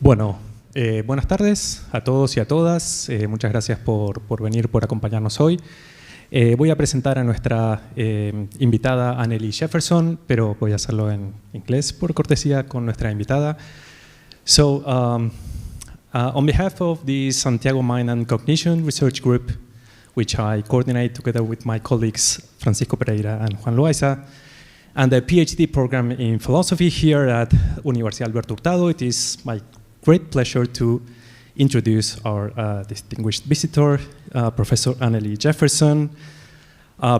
Bueno, buenas tardes a todos y a todas. Muchas gracias por venir, por acompañarnos hoy. Voy a presentar a nuestra invitada Anneli Jefferson, pero voy a hacerlo en inglés por cortesía con nuestra invitada. So, on behalf of the Santiago Mind Cognition research group, which I coordinate together with my colleagues Francisco Pereira and Juan Loaiza, and the PhD program in philosophy here at Universidad Alberto Hurtado, it is my great pleasure to introduce our distinguished visitor, Professor Anneli Jefferson.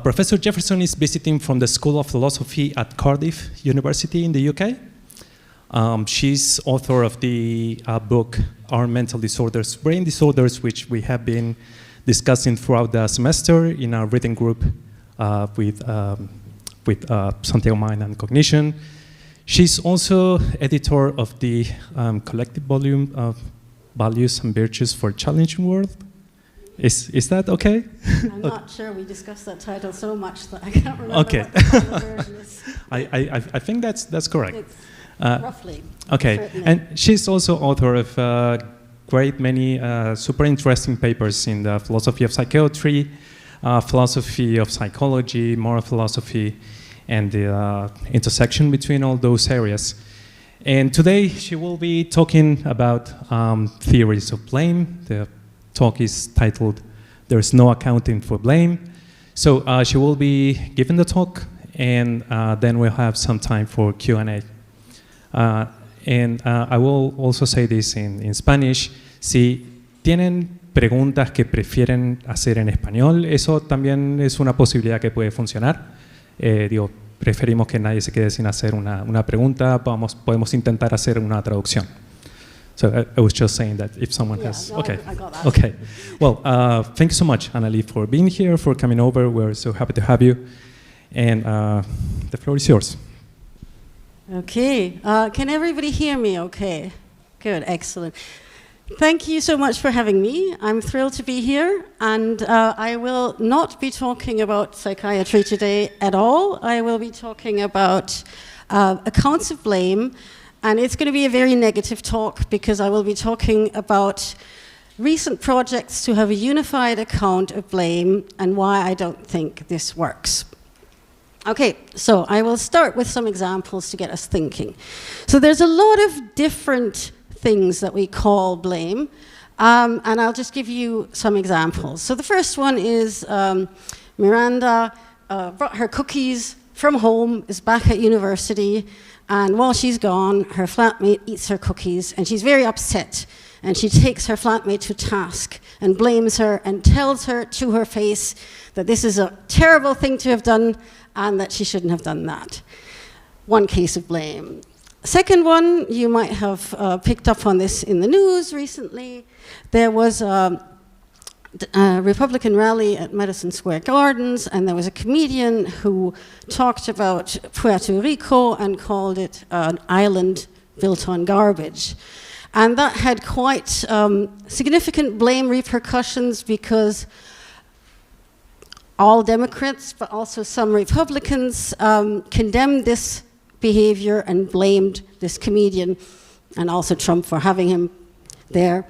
Professor Jefferson is visiting from the School of Philosophy at Cardiff University in the UK. She's author of the book, Our Mental Disorders, Brain Disorders, which we have been discussing throughout the semester in our reading group with Santiago Mind Cognition. She's also editor of the collective volume of Values and Virtues for a Challenging World. Is that okay? I'm not sure. We discussed that title so much that I can't remember okay. what the final version is. I think that's correct. It's roughly. Okay, certainly. and she's also author of great many super interesting papers in the philosophy of psychiatry, philosophy of psychology, moral philosophy, and the intersection between all those areas. And today she will be talking about theories of blame. The talk is titled, There's No Accounting for Blame. So she will be giving the talk, and then we'll have some time for Q&A. And I will also say this in Spanish. Si tienen preguntas que prefieren hacer en español, eso también es una posibilidad que puede funcionar. Preferimos que nadie se quede sin hacer una pregunta. Podemos intentar hacer una traducción. So I was just saying that if someone has... No, okay. I got that. Okay. Well, thank you so much, Anneli, for being here, for coming over. We're so happy to have you. And the floor is yours. Okay. Can everybody hear me okay? Good, excellent. Thank you so much for having me. I'm thrilled to be here, and I will not be talking about psychiatry today at all. I will be talking about accounts of blame, and it's going to be a very negative talk because I will be talking about recent projects to have a unified account of blame and why I don't think this works. Okay, so I will start with some examples to get us thinking. So there's a lot of different things that we call blame, and I'll just give you some examples. So the first one is Miranda brought her cookies from home, is back at university, and while she's gone, her flatmate eats her cookies, and she's very upset, and she takes her flatmate to task and blames her and tells her to her face that this is a terrible thing to have done and that she shouldn't have done that. One case of blame. Second one, you might have picked up on this in the news recently. There was a Republican rally at Madison Square Gardens, and there was a comedian who talked about Puerto Rico and called it an island built on garbage. And that had quite significant blame repercussions because all Democrats, but also some Republicans, condemned this behavior and blamed this comedian and also Trump for having him there.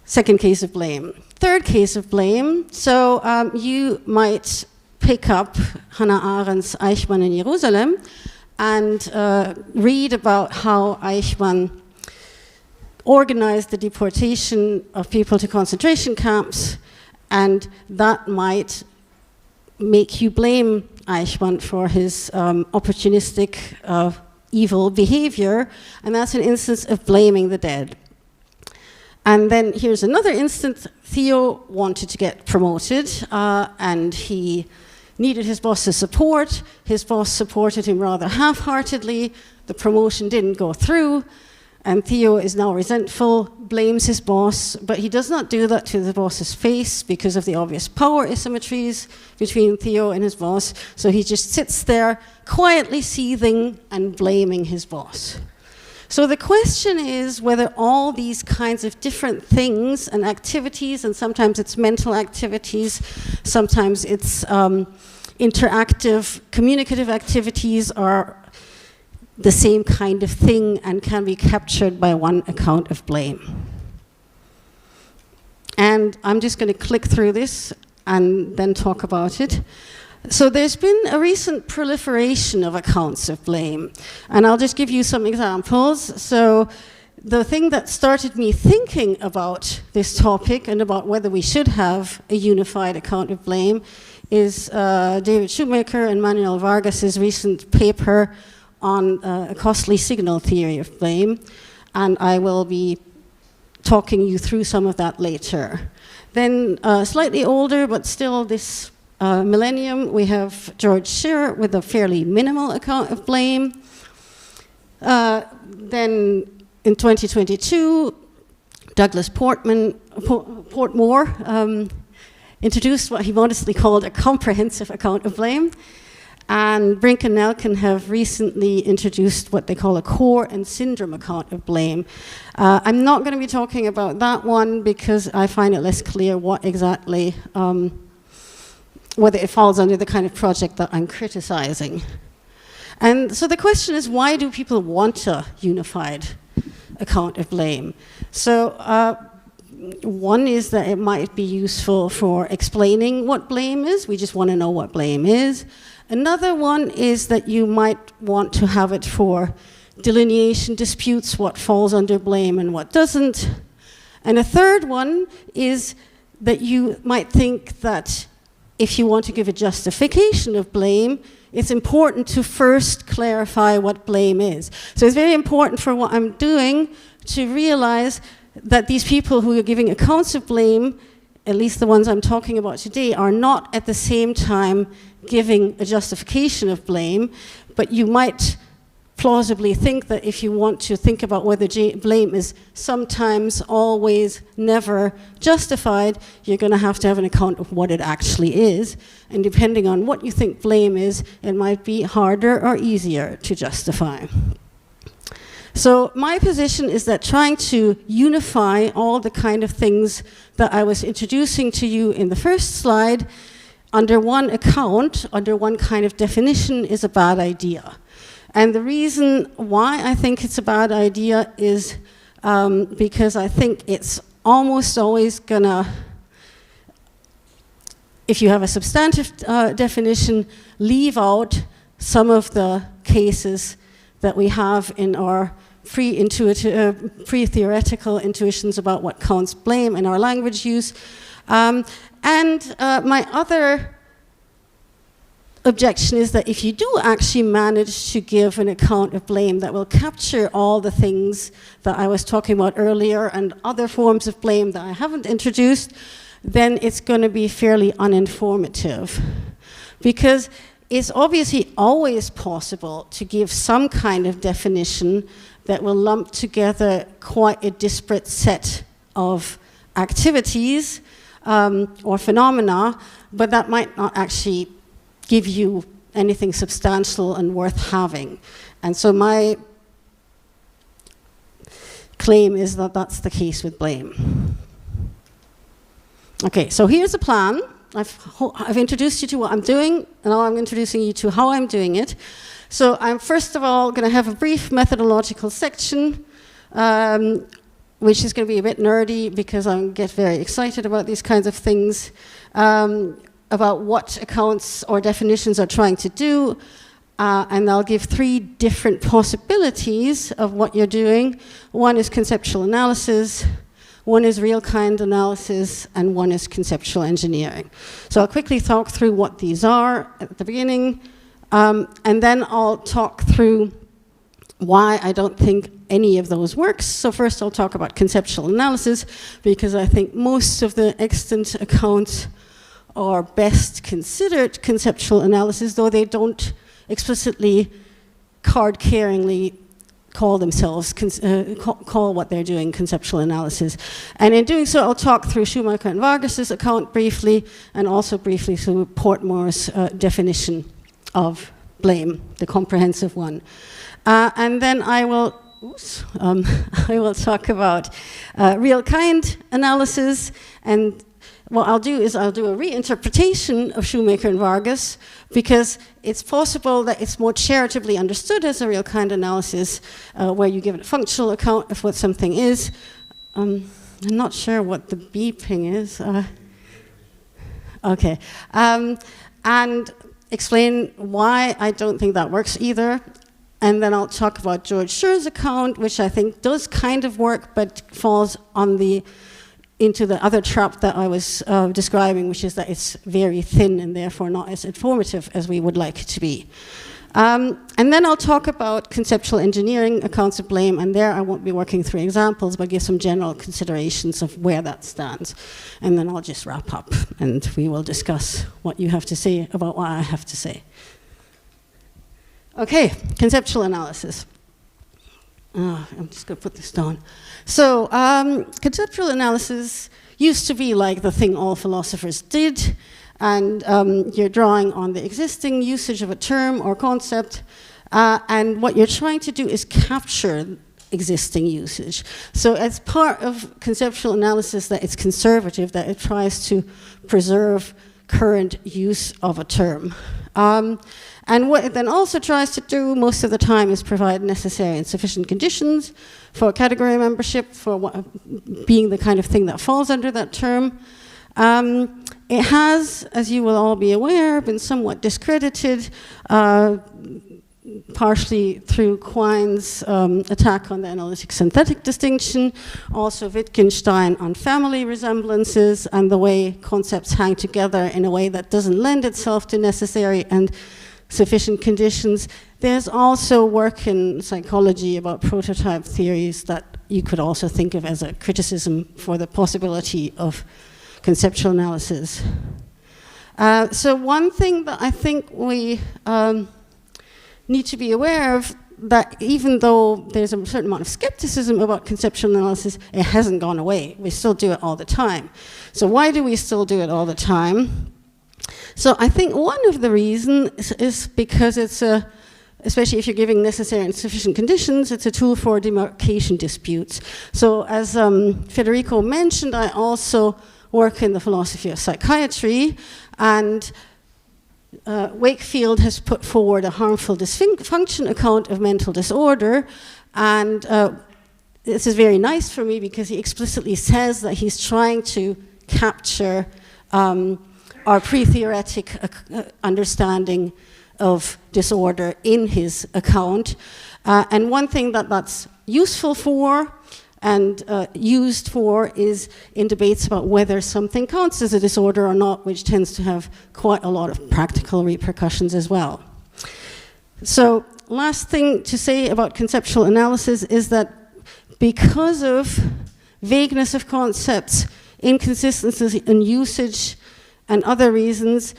Second case of blame. Third case of blame. So you might pick up Hannah Arendt's Eichmann in Jerusalem and read about how Eichmann organized the deportation of people to concentration camps, and that might make you blame Eichmann for his opportunistic evil behavior, and that's an instance of blaming the dead. And then here's another instance. Theo wanted to get promoted, and he needed his boss's support. His boss supported him rather half-heartedly. The promotion didn't go through, and Theo is now resentful, blames his boss, but he does not do that to the boss's face because of the obvious power asymmetries between Theo and his boss. So he just sits there quietly seething and blaming his boss. So the question is whether all these kinds of different things and activities, and sometimes it's mental activities, sometimes it's interactive, communicative activities, are the same kind of thing and can be captured by one account of blame. And I'm just going to click through this and then talk about it. So there's been a recent proliferation of accounts of blame, and I'll just give you some examples. So the thing that started me thinking about this topic and about whether we should have a unified account of blame is David Shoemaker and Manuel Vargas's recent paper on a costly signal theory of blame, and I will be talking you through some of that later. Then slightly older, but still this millennium, we have George Scherer with a fairly minimal account of blame. Then in 2022, Douglas Portmore introduced what he modestly called a comprehensive account of blame. And Brink and Nelken have recently introduced what they call a core and syndrome account of blame. I'm not going to be talking about that one because I find it less clear what exactly, whether it falls under the kind of project that I'm criticizing. And so the question is, why do people want a unified account of blame? So one is that it might be useful for explaining what blame is. We just want to know what blame is. Another one is that you might want to have it for delineation disputes, what falls under blame and what doesn't. And a third one is that you might think that if you want to give a justification of blame, it's important to first clarify what blame is. So it's very important for what I'm doing to realize that these people who are giving accounts of blame, at least the ones I'm talking about today, are not at the same time giving a justification of blame, but you might plausibly think that if you want to think about whether blame is sometimes, always, never justified, you're going to have an account of what it actually is. And depending on what you think blame is, it might be harder or easier to justify. So my position is that trying to unify all the kind of things that I was introducing to you in the first slide under one account, under one kind of definition, is a bad idea. And the reason why I think it's a bad idea is because I think it's almost always gonna, if you have a substantive definition, leave out some of the cases that we have in our pre-theoretical intuitions about what counts blame in our language use. My other objection is that if you do actually manage to give an account of blame that will capture all the things that I was talking about earlier and other forms of blame that I haven't introduced, then it's going to be fairly uninformative. Because it's obviously always possible to give some kind of definition that will lump together quite a disparate set of activities or phenomena, but that might not actually give you anything substantial and worth having. And so my claim is that that's the case with blame. Okay, so here's a plan. I've introduced you to what I'm doing, and now I'm introducing you to how I'm doing it. So I'm first of all going to have a brief methodological section, which is going to be a bit nerdy because I get very excited about these kinds of things, about what accounts or definitions are trying to do, and I'll give 3 different possibilities of what you're doing. One is conceptual analysis, one is real kind analysis, and one is conceptual engineering. So I'll quickly talk through what these are at the beginning, and then I'll talk through why I don't think any of those works. So first I'll talk about conceptual analysis, because I think most of the extant accounts are best considered conceptual analysis, though they don't explicitly, card-caringly call themselves, call what they're doing conceptual analysis. And in doing so, I'll talk through Shoemaker and Vargas's account briefly, and also briefly through Portmore's definition of blame, the comprehensive one. And then I will talk about real kind analysis, and what I'll do is I'll do a reinterpretation of Shoemaker and Vargas, because it's possible that it's more charitably understood as a real kind analysis, where you give it a functional account of what something is. I'm not sure what the beeping is. Okay. And explain why I don't think that works either. And then I'll talk about George Scher's account, which I think does kind of work, but falls on into the other trap that I was describing, which is that it's very thin and therefore not as informative as we would like it to be. And then I'll talk about conceptual engineering accounts of blame, and there I won't be working through examples, but give some general considerations of where that stands. And then I'll just wrap up, and we will discuss what you have to say about what I have to say. Okay, conceptual analysis. I'm just going to put this down. So, conceptual analysis used to be like the thing all philosophers did, and you're drawing on the existing usage of a term or concept, and what you're trying to do is capture existing usage. So as part of conceptual analysis, that it's conservative, that it tries to preserve current use of a term. And what it then also tries to do most of the time is provide necessary and sufficient conditions for category membership, for being the kind of thing that falls under that term. It has, as you will all be aware, been somewhat discredited, partially through Quine's attack on the analytic-synthetic distinction, also Wittgenstein on family resemblances and the way concepts hang together in a way that doesn't lend itself to necessary and sufficient conditions. There's also work in psychology about prototype theories that you could also think of as a criticism for the possibility of conceptual analysis. So one thing that I think we need to be aware of, that even though there's a certain amount of skepticism about conceptual analysis, it hasn't gone away. We still do it all the time. So why do we still do it all the time? So I think one of the reasons is because it's especially if you're giving necessary and sufficient conditions, it's a tool for demarcation disputes. So as Federico mentioned, I also work in the philosophy of psychiatry, and Wakefield has put forward a harmful dysfunction account of mental disorder, and this is very nice for me because he explicitly says that he's trying to capture our pre-theoretic understanding of disorder in his account. And one thing that that's useful for and used for is in debates about whether something counts as a disorder or not, which tends to have quite a lot of practical repercussions as well. So last thing to say about conceptual analysis is that because of vagueness of concepts, inconsistencies in usage, and other reasons,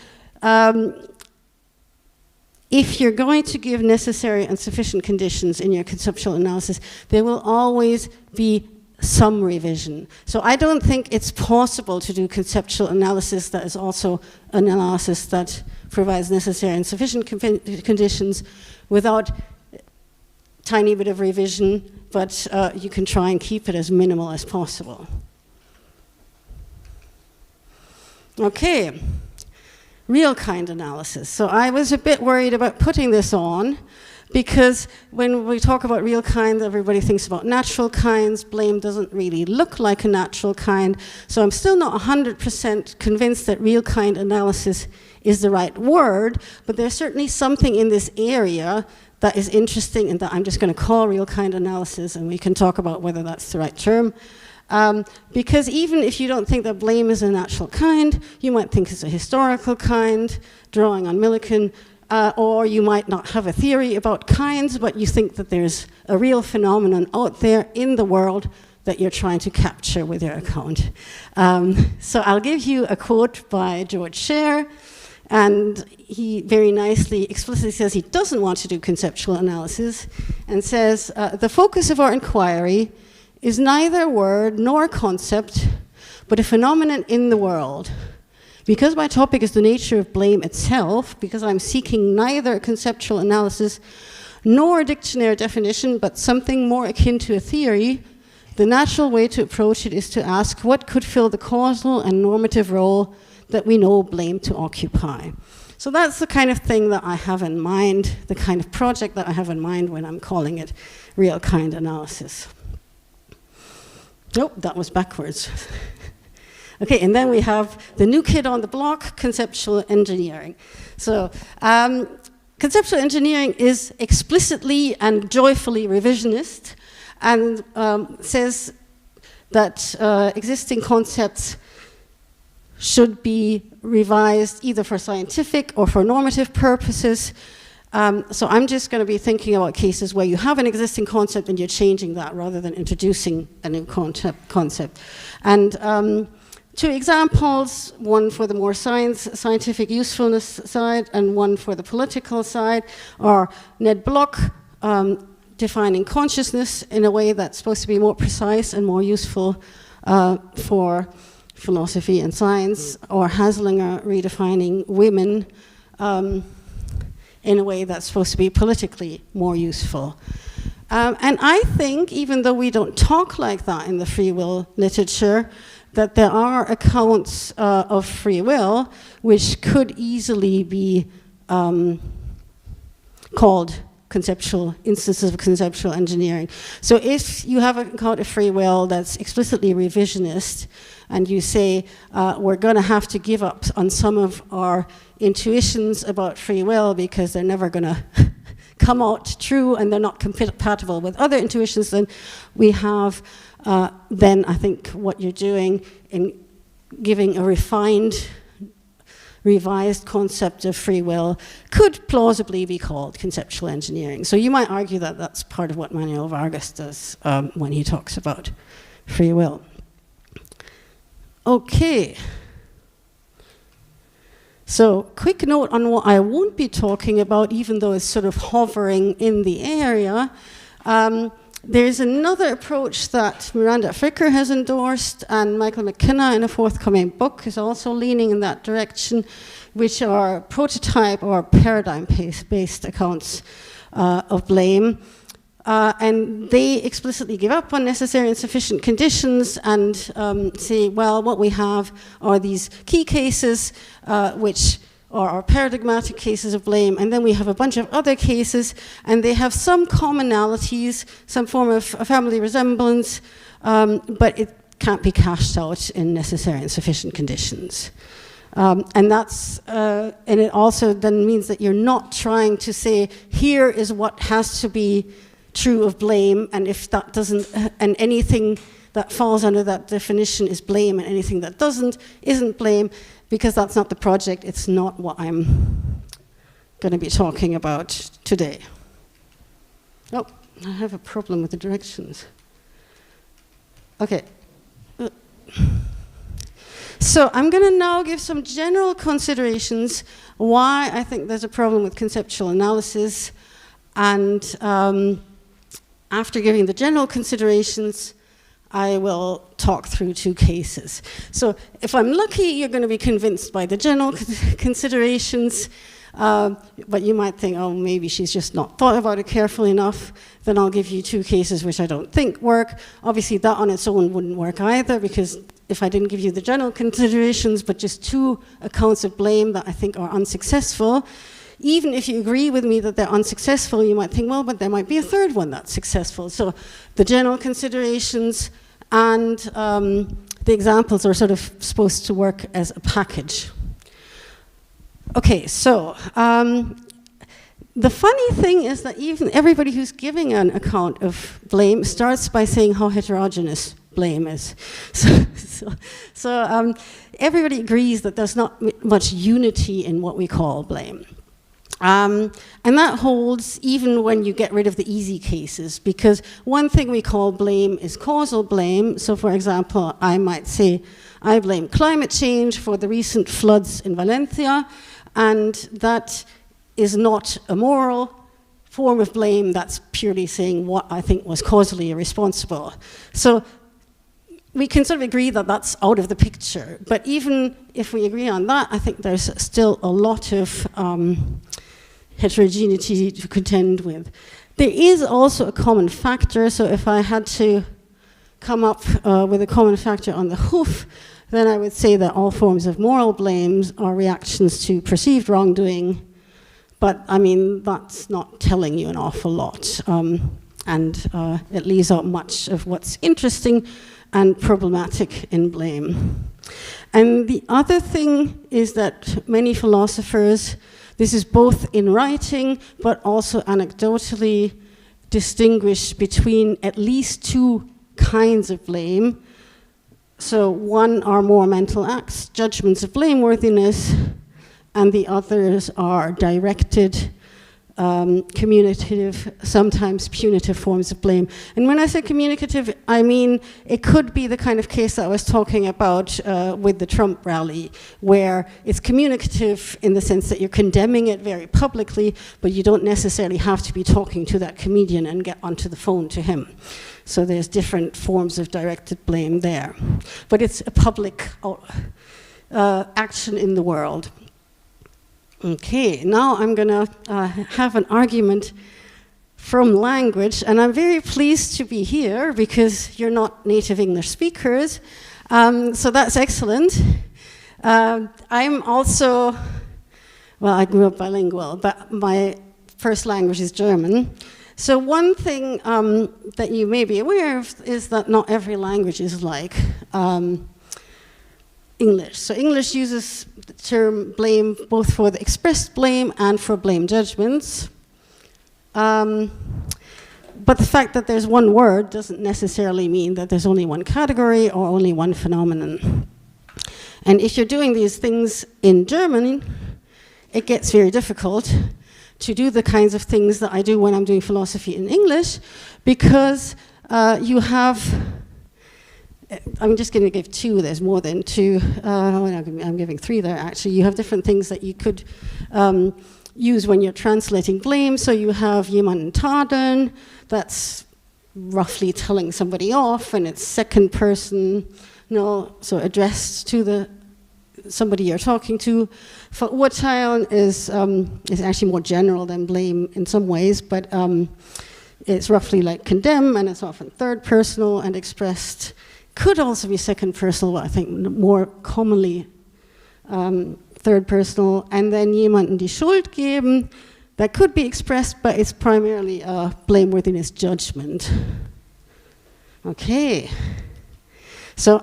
if you're going to give necessary and sufficient conditions in your conceptual analysis, there will always be some revision. So I don't think it's possible to do conceptual analysis that is also an analysis that provides necessary and sufficient conditions without a tiny bit of revision, but you can try and keep it as minimal as possible. Okay, real kind analysis. So I was a bit worried about putting this on because when we talk about real kind, everybody thinks about natural kinds. Blame doesn't really look like a natural kind. So I'm still not 100% convinced that real kind analysis is the right word, but there's certainly something in this area that is interesting and that I'm just going to call real kind analysis, and we can talk about whether that's the right term. Because even if you don't think that blame is a natural kind, you might think it's a historical kind, drawing on Millikan, or you might not have a theory about kinds, but you think that there's a real phenomenon out there in the world that you're trying to capture with your account. So I'll give you a quote by George Scher, and he very nicely, explicitly says he doesn't want to do conceptual analysis, and says, the focus of our inquiry is neither word nor concept, but a phenomenon in the world. Because my topic is the nature of blame itself, because I'm seeking neither a conceptual analysis nor a dictionary definition, but something more akin to a theory, the natural way to approach it is to ask what could fill the causal and normative role that we know blame to occupy. So that's the kind of thing that I have in mind, the kind of project that I have in mind when I'm calling it real kind analysis. Nope, that was backwards. Okay, and then we have the new kid on the block, conceptual engineering. So conceptual engineering is explicitly and joyfully revisionist, and says that existing concepts should be revised either for scientific or for normative purposes. So I'm just going to be thinking about cases where you have an existing concept and you're changing that rather than introducing a new concept. And two examples, one for the more scientific usefulness side and one for the political side, are Ned Block defining consciousness in a way that's supposed to be more precise and more useful for philosophy and science, or Haslinger redefining women in a way that's supposed to be politically more useful. And I think, even though we don't talk like that in the free will literature, that there are accounts of free will which could easily be called instances of conceptual engineering. So if you have an account of free will that's explicitly revisionist, and you say, we're going to have to give up on some of our intuitions about free will because they're never going to come out true and they're not compatible with other intuitions, then we have, then I think what you're doing in giving a revised concept of free will could plausibly be called conceptual engineering. So you might argue that that's part of what Manuel Vargas does when he talks about free will. Okay. So, quick note on what I won't be talking about, even though it's sort of hovering in the area. There's another approach that Miranda Fricker has endorsed, and Michael McKenna in a forthcoming book is also leaning in that direction, which are prototype or paradigm-based accounts of blame. And they explicitly give up on necessary and sufficient conditions and say, well, what we have are these key cases, which are paradigmatic cases of blame, and then we have a bunch of other cases, and they have some commonalities, some form of family resemblance, but it can't be cashed out in necessary and sufficient conditions. And that's, and it also then means that you're not trying to say, here is what has to be true of blame, and if that doesn't, and anything that falls under that definition is blame, and anything that doesn't isn't blame, because that's not the project. It's not what I'm going to be talking about today. Oh, I have a problem with the directions. Okay. So I'm going to now give some general considerations why I think there's a problem with conceptual analysis, and after giving the general considerations, I will talk through two cases. So if I'm lucky, you're going to be convinced by the general considerations, but you might think, oh, maybe she's just not thought about it carefully enough. Then I'll give you two cases which I don't think work. Obviously, that on its own wouldn't work either, because if I didn't give you the general considerations, but just two accounts of blame that I think are unsuccessful, even if you agree with me that they're unsuccessful, you might think, well, but there might be a third one that's successful. So the general considerations and the examples are sort of supposed to work as a package. Okay, so the funny thing is that even everybody who's giving an account of blame starts by saying how heterogeneous blame is. So everybody agrees that there's not much unity in what we call blame. And that holds even when you get rid of the easy cases, because one thing we call blame is causal blame. So for example, I might say, I blame climate change for the recent floods in Valencia, and that is not a moral form of blame, that's purely saying what I think was causally irresponsible. So we can sort of agree that that's out of the picture, but even if we agree on that, I think there's still a lot of heterogeneity to contend with. There is also a common factor, so if I had to come up with a common factor on the hoof, then I would say that all forms of moral blames are reactions to perceived wrongdoing. But, I mean, that's not telling you an awful lot. And it leaves out much of what's interesting and problematic in blame. And the other thing is that many philosophers, this is both in writing, but also anecdotally, distinguish between at least two kinds of blame. So one are more mental acts, judgments of blameworthiness, and the others are directed, communicative, sometimes punitive forms of blame. And when I say communicative, I mean it could be the kind of case that I was talking about with the Trump rally, where it's communicative in the sense that you're condemning it very publicly, but you don't necessarily have to be talking to that comedian and get onto the phone to him. So there's different forms of directed blame there. But it's a public action in the world. Okay, now I'm going to have an argument from language, and I'm very pleased to be here because you're not native English speakers, so that's excellent. I'm also, well, I grew up bilingual, but my first language is German. So one thing that you may be aware of is that not every language is like English. So English uses the term blame both for the expressed blame and for blame judgments. But the fact that there's one word doesn't necessarily mean that there's only one category or only one phenomenon. And if you're doing these things in German, it gets very difficult to do the kinds of things that I do when I'm doing philosophy in English, because you have, I'm just going to give two, there's more than two, I'm giving three there actually. You have different things that you could use when you're translating blame. So you have jemanden tadeln, that's roughly telling somebody off, and it's second person, so addressed to somebody you're talking to. Verurteilen is actually more general than blame in some ways, but it's roughly like condemn, and it's often third personal and expressed. Could also be second personal, but I think more commonly third personal. And then jemanden die Schuld geben, that could be expressed, but it's primarily a blameworthiness judgment. Okay. So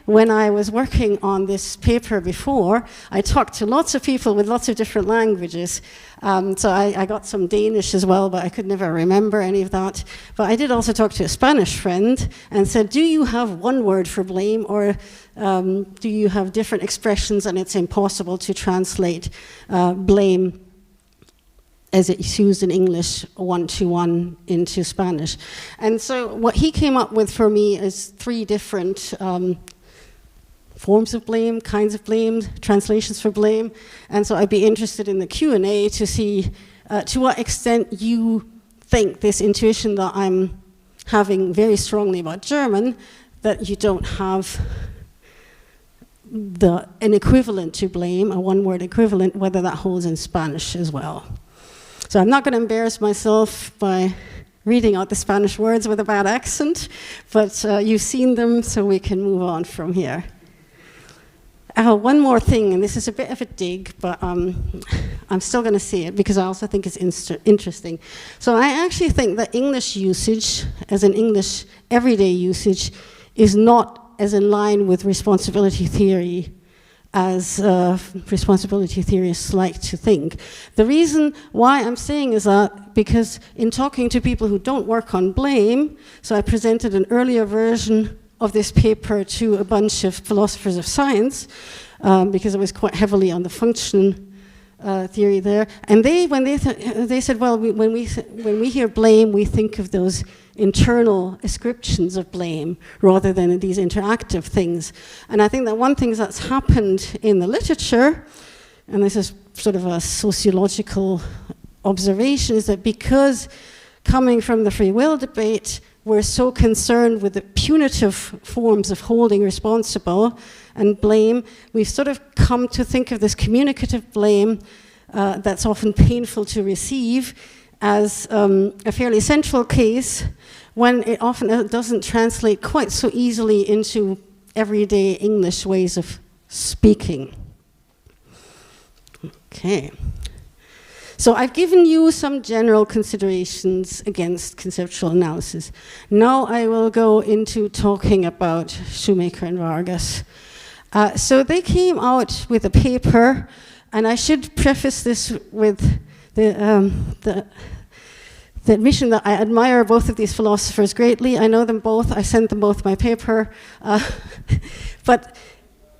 when I was working on this paper before, I talked to lots of people with lots of different languages. So I got some Danish as well, but I could never remember any of that. But I did also talk to a Spanish friend and said, do you have one word for blame, or do you have different expressions and it's impossible to translate blame as it's used in English one-to-one into Spanish? And so what he came up with for me is three different forms of blame, kinds of blame, translations for blame. And so I'd be interested in the Q&A to see to what extent you think this intuition that I'm having very strongly about German, that you don't have an equivalent to blame, a one-word equivalent, whether that holds in Spanish as well. So I'm not going to embarrass myself by reading out the Spanish words with a bad accent, but you've seen them, so we can move on from here. One more thing, and this is a bit of a dig, but I'm still going to say it because I also think it's interesting. So I actually think that English usage, as an English everyday usage, is not as in line with responsibility theory as responsibility theorists like to think. The reason why I'm saying is that because in talking to people who don't work on blame, so I presented an earlier version of this paper to a bunch of philosophers of science, because it was quite heavily on the function theory there, and they said, well, when we hear blame, we think of those internal ascriptions of blame rather than these interactive things. And I think that one thing that's happened in the literature, and this is sort of a sociological observation, is that because coming from the free will debate, we're so concerned with the punitive forms of holding responsible and blame, we've sort of come to think of this communicative blame that's often painful to receive as a fairly central case when it often doesn't translate quite so easily into everyday English ways of speaking. Okay. So I've given you some general considerations against conceptual analysis. Now I will go into talking about Shoemaker and Vargas. So they came out with a paper, and I should preface this with the admission that I admire both of these philosophers greatly. I know them both. I sent them both my paper. But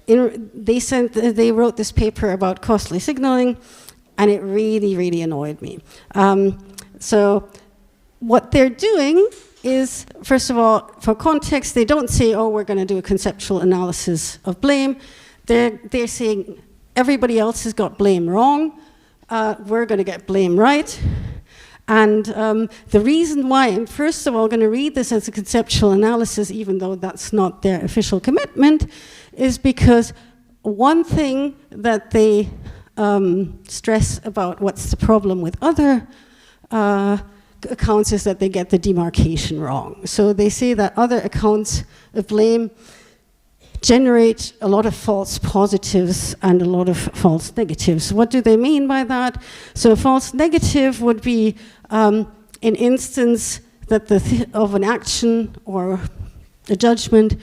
they wrote this paper about costly signaling, and it really, really annoyed me. So what they're doing is, first of all, for context, they don't say, oh, we're going to do a conceptual analysis of blame. They're saying everybody else has got blame wrong. We're going to get blame right. And the reason why I'm first of all going to read this as a conceptual analysis, even though that's not their official commitment, is because one thing that they stress about what's the problem with other accounts is that they get the demarcation wrong. So they say that other accounts of blame generate a lot of false positives and a lot of false negatives. What do they mean by that? So a false negative would be an instance that of an action or a judgment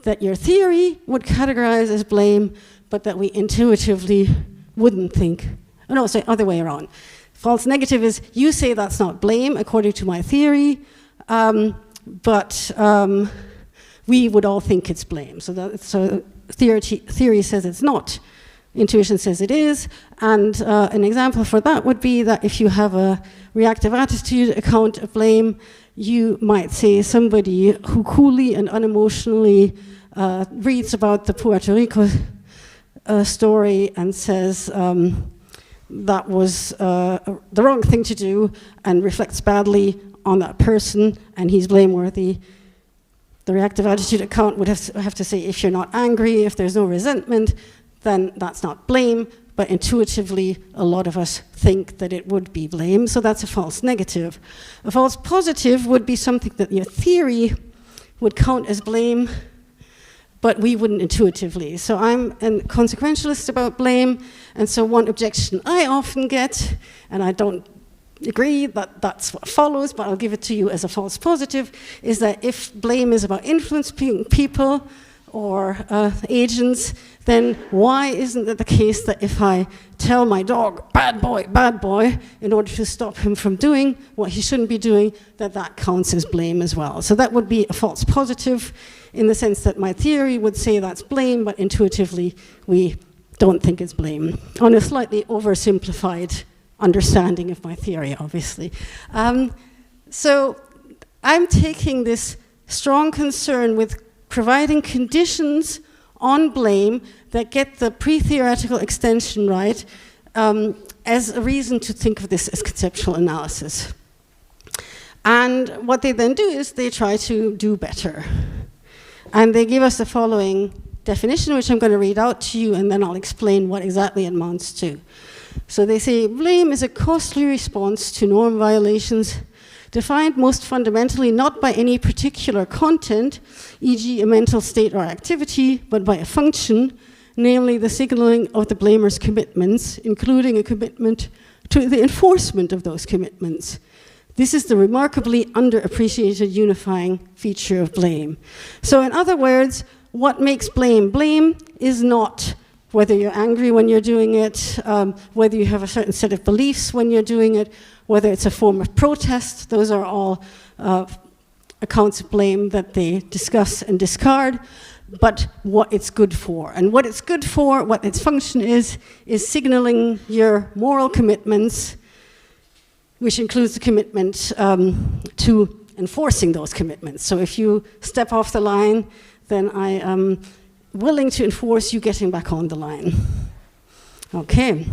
that your theory would categorize as blame, but that we intuitively wouldn't think. Oh, no, sorry, other way around. False negative is you say that's not blame according to my theory, but we would all think it's blame. So theory says it's not. Intuition says it is. And an example for that would be that if you have a reactive attitude account of blame, you might say somebody who coolly and unemotionally reads about the Puerto Rico story and says that was the wrong thing to do and reflects badly on that person and he's blameworthy. The reactive attitude account would have to say if you're not angry, if there's no resentment, then that's not blame, but intuitively a lot of us think that it would be blame, so that's a false negative. A false positive would be something that your theory would count as blame, but we wouldn't intuitively. So I'm a consequentialist about blame, and so one objection I often get, and I don't agree that that's what follows, but I'll give it to you as a false positive, is that if blame is about influencing people or agents, then why isn't it the case that if I tell my dog, bad boy, in order to stop him from doing what he shouldn't be doing, that counts as blame as well? So that would be a false positive in the sense that my theory would say that's blame, but intuitively we don't think it's blame, on a slightly oversimplified understanding of my theory, obviously. So I'm taking this strong concern with providing conditions on blame that get the pre-theoretical extension right as a reason to think of this as conceptual analysis. And what they then do is they try to do better. And they give us the following definition, which I'm going to read out to you, and then I'll explain what exactly it amounts to. So they say, blame is a costly response to norm violations defined most fundamentally not by any particular content, e.g. a mental state or activity, but by a function, namely the signaling of the blamer's commitments, including a commitment to the enforcement of those commitments. This is the remarkably underappreciated unifying feature of blame. So in other words, what makes blame? Blame is not whether you're angry when you're doing it, whether you have a certain set of beliefs when you're doing it, whether it's a form of protest. Those are all accounts of blame that they discuss and discard, but what it's good for. And what it's good for, what its function is signaling your moral commitments, which includes the commitment to enforcing those commitments. So if you step off the line, then I am willing to enforce you getting back on the line. Okay.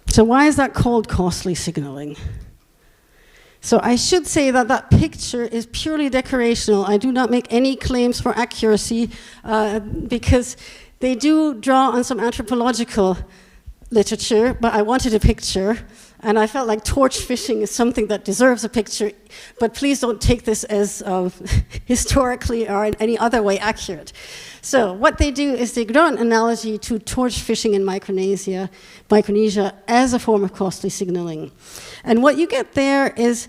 So why is that called costly signaling? So I should say that that picture is purely decorational. I do not make any claims for accuracy because they do draw on some anthropological literature, but I wanted a picture. And I felt like torch fishing is something that deserves a picture, but please don't take this as historically or in any other way accurate. So what they do is they draw an analogy to torch fishing in Micronesia as a form of costly signaling. And what you get there is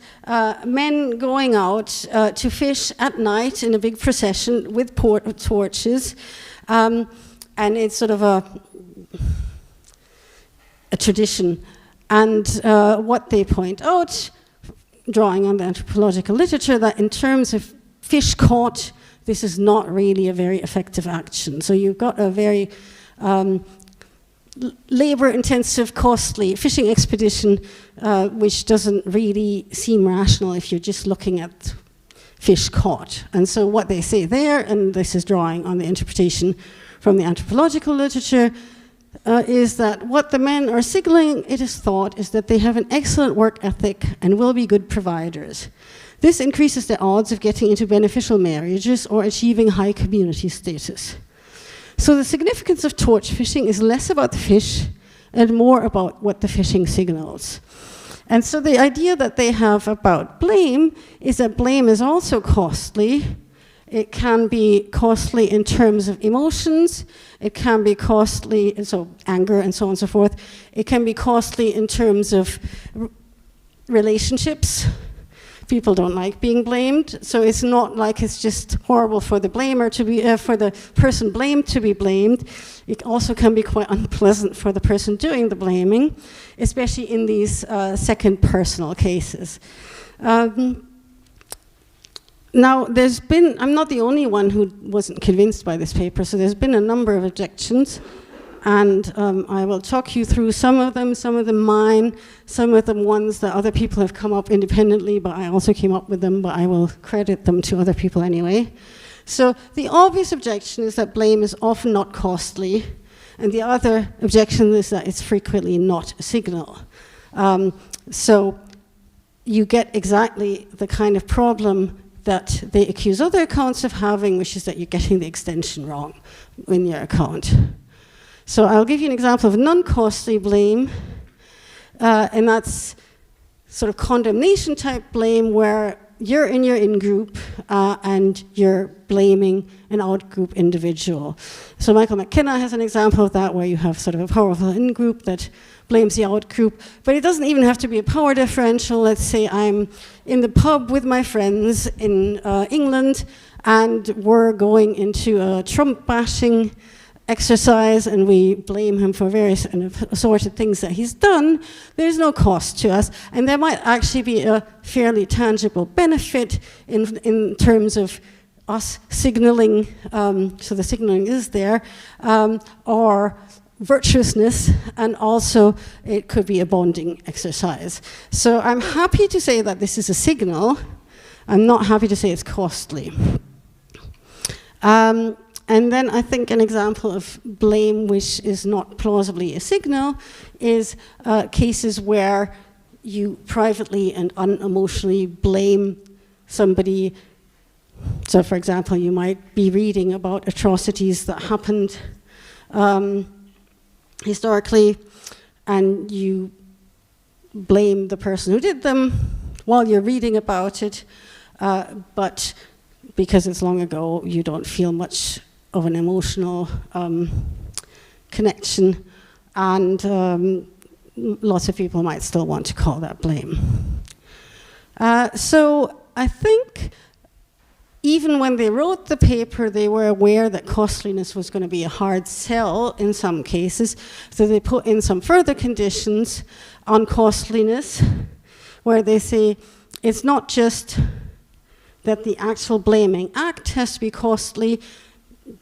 men going out to fish at night in a big procession with torches, and it's sort of a tradition. And what they point out, drawing on the anthropological literature, that in terms of fish caught, this is not really a very effective action. So you've got a very labor-intensive, costly fishing expedition, which doesn't really seem rational if you're just looking at fish caught. And so what they say there, and this is drawing on the interpretation from the anthropological literature, is that what the men are signaling, it is thought, is that they have an excellent work ethic and will be good providers. This increases the odds of getting into beneficial marriages or achieving high community status. So the significance of torch fishing is less about the fish and more about what the fishing signals. And so the idea that they have about blame is that blame is also costly. It can be costly in terms of emotions. It can be costly, so anger and so on and so forth. It can be costly in terms of relationships. People don't like being blamed, so it's not like it's just horrible for the blamer to be, for the person blamed to be blamed. It also can be quite unpleasant for the person doing the blaming, especially in these second personal cases. Now, I'm not the only one who wasn't convinced by this paper, so there's been a number of objections, and I will talk you through some of them mine, some of them ones that other people have come up independently, but I also came up with them, but I will credit them to other people anyway. So the obvious objection is that blame is often not costly, and the other objection is that it's frequently not a signal. So you get exactly the kind of problem that they accuse other accounts of having, which is that you're getting the extension wrong in your account. So I'll give you an example of non-costly blame, and that's sort of condemnation type blame where you're in your in-group and you're blaming an out-group individual. So Michael McKenna has an example of that where you have sort of a powerful in-group that blames the out-group, but it doesn't even have to be a power differential. Let's say I'm in the pub with my friends in England and we're going into a Trump bashing exercise and we blame him for various assorted things that he's done. There's no cost to us, and there might actually be a fairly tangible benefit in terms of us signaling, so the signaling is there, or virtuousness, and also it could be a bonding exercise. So I'm happy to say that this is a signal. I'm not happy to say it's costly. And then I think an example of blame which is not plausibly a signal is cases where you privately and unemotionally blame somebody. So for example, you might be reading about atrocities that happened historically, and you blame the person who did them while you're reading about it, but because it's long ago, you don't feel much of an emotional connection, and lots of people might still want to call that blame. So I think even when they wrote the paper, they were aware that costliness was going to be a hard sell in some cases, so they put in some further conditions on costliness, where they say it's not just that the actual blaming act has to be costly,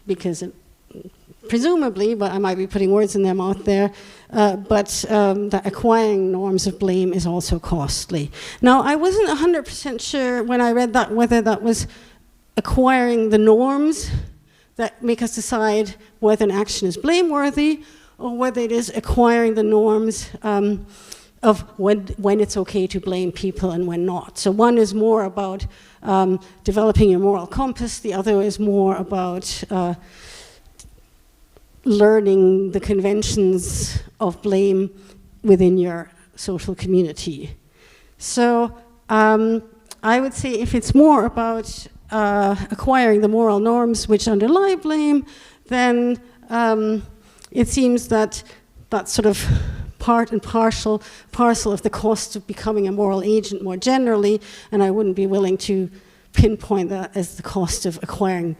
because presumably, but I might be putting words in their mouth there, but that acquiring norms of blame is also costly. Now, I wasn't 100% sure when I read that whether that was acquiring the norms that make us decide whether an action is blameworthy, or whether it is acquiring the norms of when it's okay to blame people and when not. So one is more about developing your moral compass, the other is more about learning the conventions of blame within your social community. So I would say if it's more about acquiring the moral norms which underlie blame, then it seems that that's sort of part and parcel of the cost of becoming a moral agent more generally, and I wouldn't be willing to pinpoint that as the cost of acquiring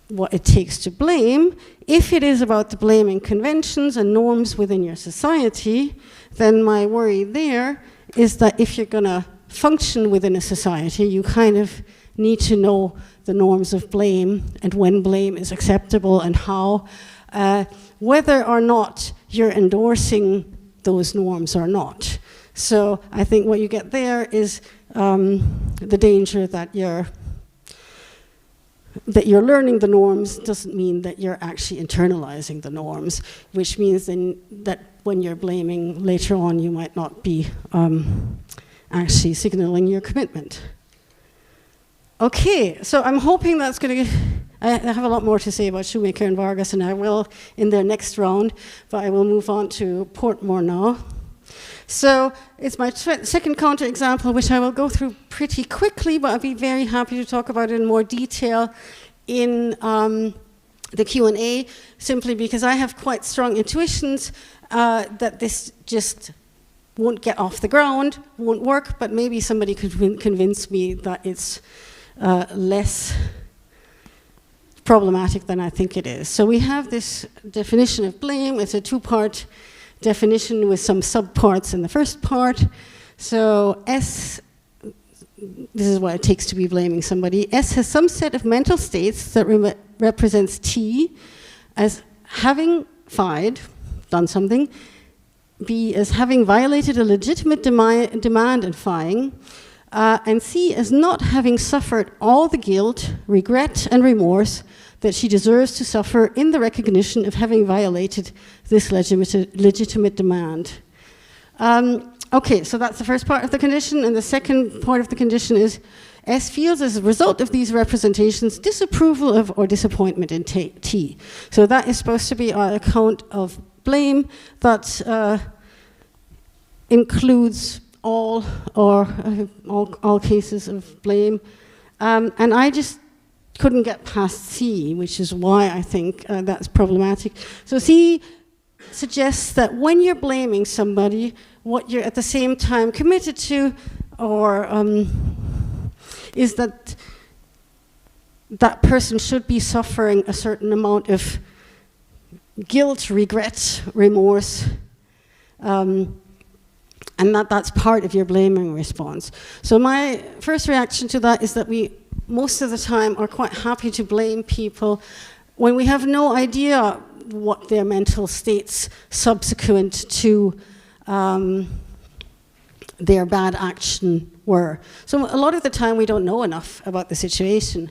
what it takes to blame. If it is about the blaming conventions and norms within your society, then my worry there is that if you're going to function within a society, you kind of need to know the norms of blame and when blame is acceptable and how, whether or not you're endorsing those norms or not. So I think what you get there is the danger that you're learning the norms doesn't mean that you're actually internalizing the norms, which means then that when you're blaming later on, you might not be actually signaling your commitment. Okay, so I'm hoping that's going to... I have a lot more to say about Shoemaker and Vargas, and I will in their next round, but I will move on to Portmore now. So it's my second counterexample, which I will go through pretty quickly, but I'd be very happy to talk about it in more detail in the Q&A, simply because I have quite strong intuitions that this just won't get off the ground, won't work, but maybe somebody could convince me that it's less problematic than I think it is. So we have this definition of blame. It's a two-part definition with some subparts in the first part. So S, this is what it takes to be blaming somebody. S has some set of mental states that represents T as having done something, B as having violated a legitimate demand and fying, and C as not having suffered all the guilt, regret, and remorse that she deserves to suffer in the recognition of having violated this legitimate demand. Okay, so that's the first part of the condition, and the second part of the condition is S feels as a result of these representations disapproval of or disappointment in T. So that is supposed to be our account of blame that includes all cases of blame, and I just couldn't get past C, which is why I think that's problematic. So C suggests that when you're blaming somebody, what you're at the same time committed to, or is that that person should be suffering a certain amount of guilt, regret, remorse, and that's part of your blaming response. So my first reaction to that is that we, most of the time, are quite happy to blame people when we have no idea what their mental states subsequent to their bad action were. So a lot of the time we don't know enough about the situation.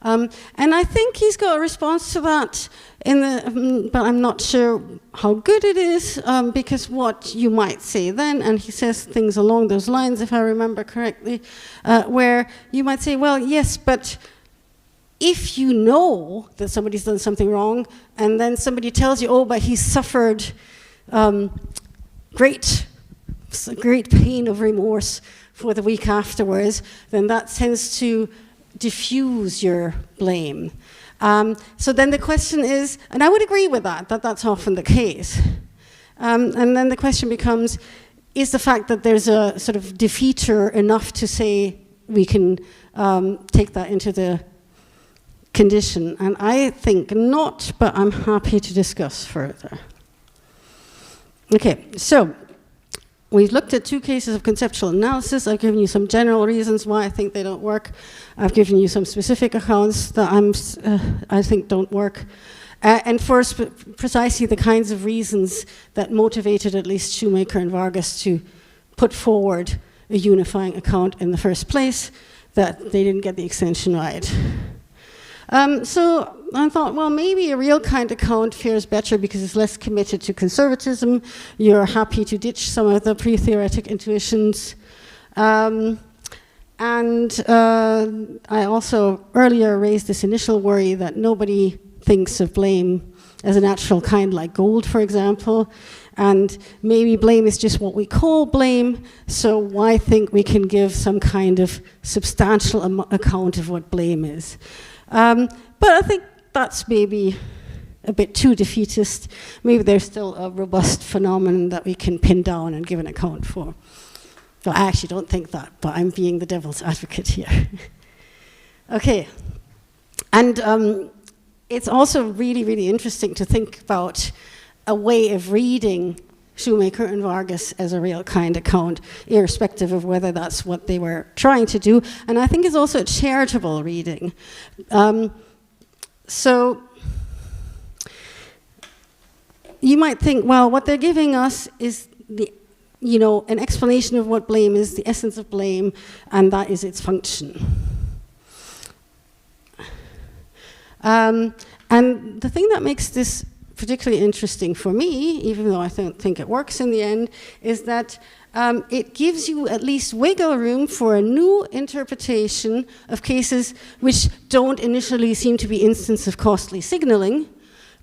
And I think he's got a response to that, but I'm not sure how good it is, because what you might say then, and he says things along those lines, if I remember correctly, where you might say, well, yes, but if you know that somebody's done something wrong, and then somebody tells you, oh, but he's suffered great pain of remorse for the week afterwards, then that tends to diffuse your blame. So then the question is, and I would agree with that that's often the case. And then the question becomes, is the fact that there's a sort of defeater enough to say we can take that into the condition? And I think not, but I'm happy to discuss further. Okay, so we've looked at two cases of conceptual analysis. I've given you some general reasons why I think they don't work. I've given you some specific accounts that I think don't work. And for precisely the kinds of reasons that motivated at least Shoemaker and Vargas to put forward a unifying account in the first place, that they didn't get the extension right. So I thought, well, maybe a real kind account fares better because it's less committed to conservatism. You're happy to ditch some of the pre-theoretic intuitions. And I also earlier raised this initial worry that nobody thinks of blame as a natural kind like gold, for example. And maybe blame is just what we call blame, so why think we can give some kind of substantial account of what blame is? But I think that's maybe a bit too defeatist. Maybe there's still a robust phenomenon that we can pin down and give an account for. So I actually don't think that, but I'm being the devil's advocate here. Okay, and it's also really, really interesting to think about a way of reading Shoemaker and Vargas as a real kind account, irrespective of whether that's what they were trying to do. And I think it's also a charitable reading. So you might think, well, what they're giving us is an explanation of what blame is, the essence of blame, and that is its function. And the thing that makes this particularly interesting for me, even though I don't think it works in the end, is that it gives you at least wiggle room for a new interpretation of cases which don't initially seem to be instances of costly signaling,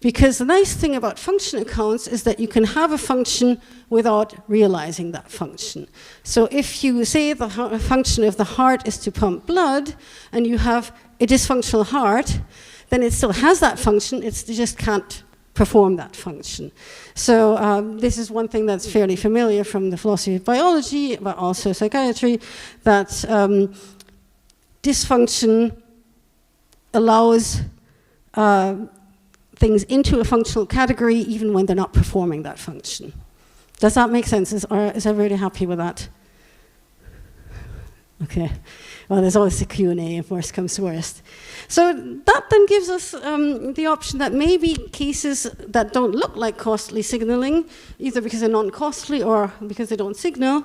because the nice thing about function accounts is that you can have a function without realizing that function. So if you say the function of the heart is to pump blood, and you have a dysfunctional heart, then it still has that function, it just can't perform that function. So this is one thing that's fairly familiar from the philosophy of biology, but also psychiatry, that dysfunction allows things into a functional category even when they're not performing that function. Does that make sense? Is everybody happy with that? Okay. Well, there's always a Q&A if worst comes to worst. So that then gives us the option that maybe cases that don't look like costly signaling, either because they're non-costly or because they don't signal,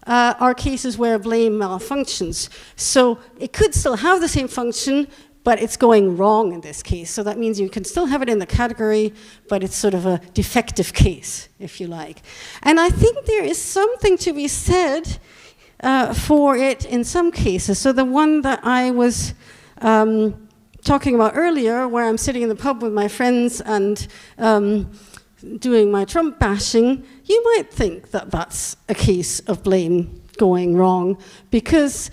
are cases where blame malfunctions. So it could still have the same function, but it's going wrong in this case. So that means you can still have it in the category, but it's sort of a defective case, if you like. And I think there is something to be said for it in some cases. So the one that I was talking about earlier, where I'm sitting in the pub with my friends and doing my Trump bashing, you might think that that's a case of blame going wrong, because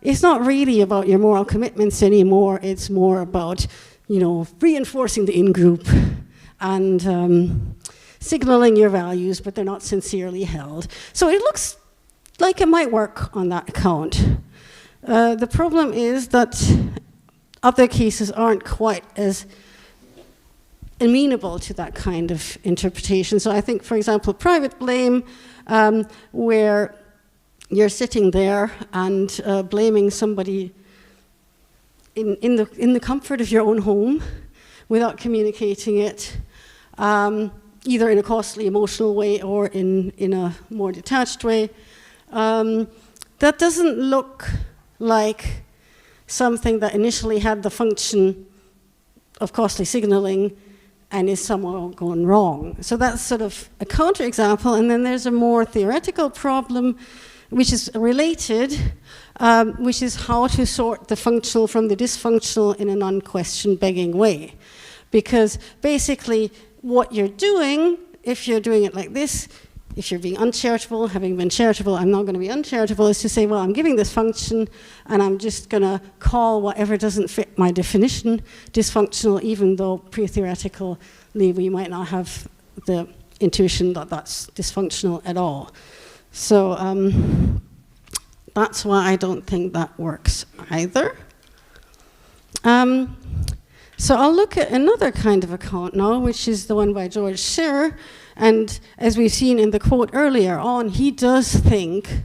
it's not really about your moral commitments anymore. It's more about, reinforcing the in-group and signaling your values, but they're not sincerely held. So it looks like it might work on that account. The problem is that other cases aren't quite as amenable to that kind of interpretation. So I think, for example, private blame, where you're sitting there and blaming somebody in the comfort of your own home without communicating it, either in a costly emotional way or in a more detached way. That doesn't look like something that initially had the function of costly signaling and is somehow gone wrong. So that's sort of a counterexample, and then there's a more theoretical problem which is related, which is how to sort the functional from the dysfunctional in a non-question begging way. Because basically what you're doing, if you're doing it like this, if you're being uncharitable, having been charitable, I'm not going to be uncharitable, is to say, well, I'm giving this function, and I'm just going to call whatever doesn't fit my definition dysfunctional, even though pre-theoretically we might not have the intuition that that's dysfunctional at all. So that's why I don't think that works either. So I'll look at another kind of account now, which is the one by George Scherer. And as we've seen in the quote earlier on, he does think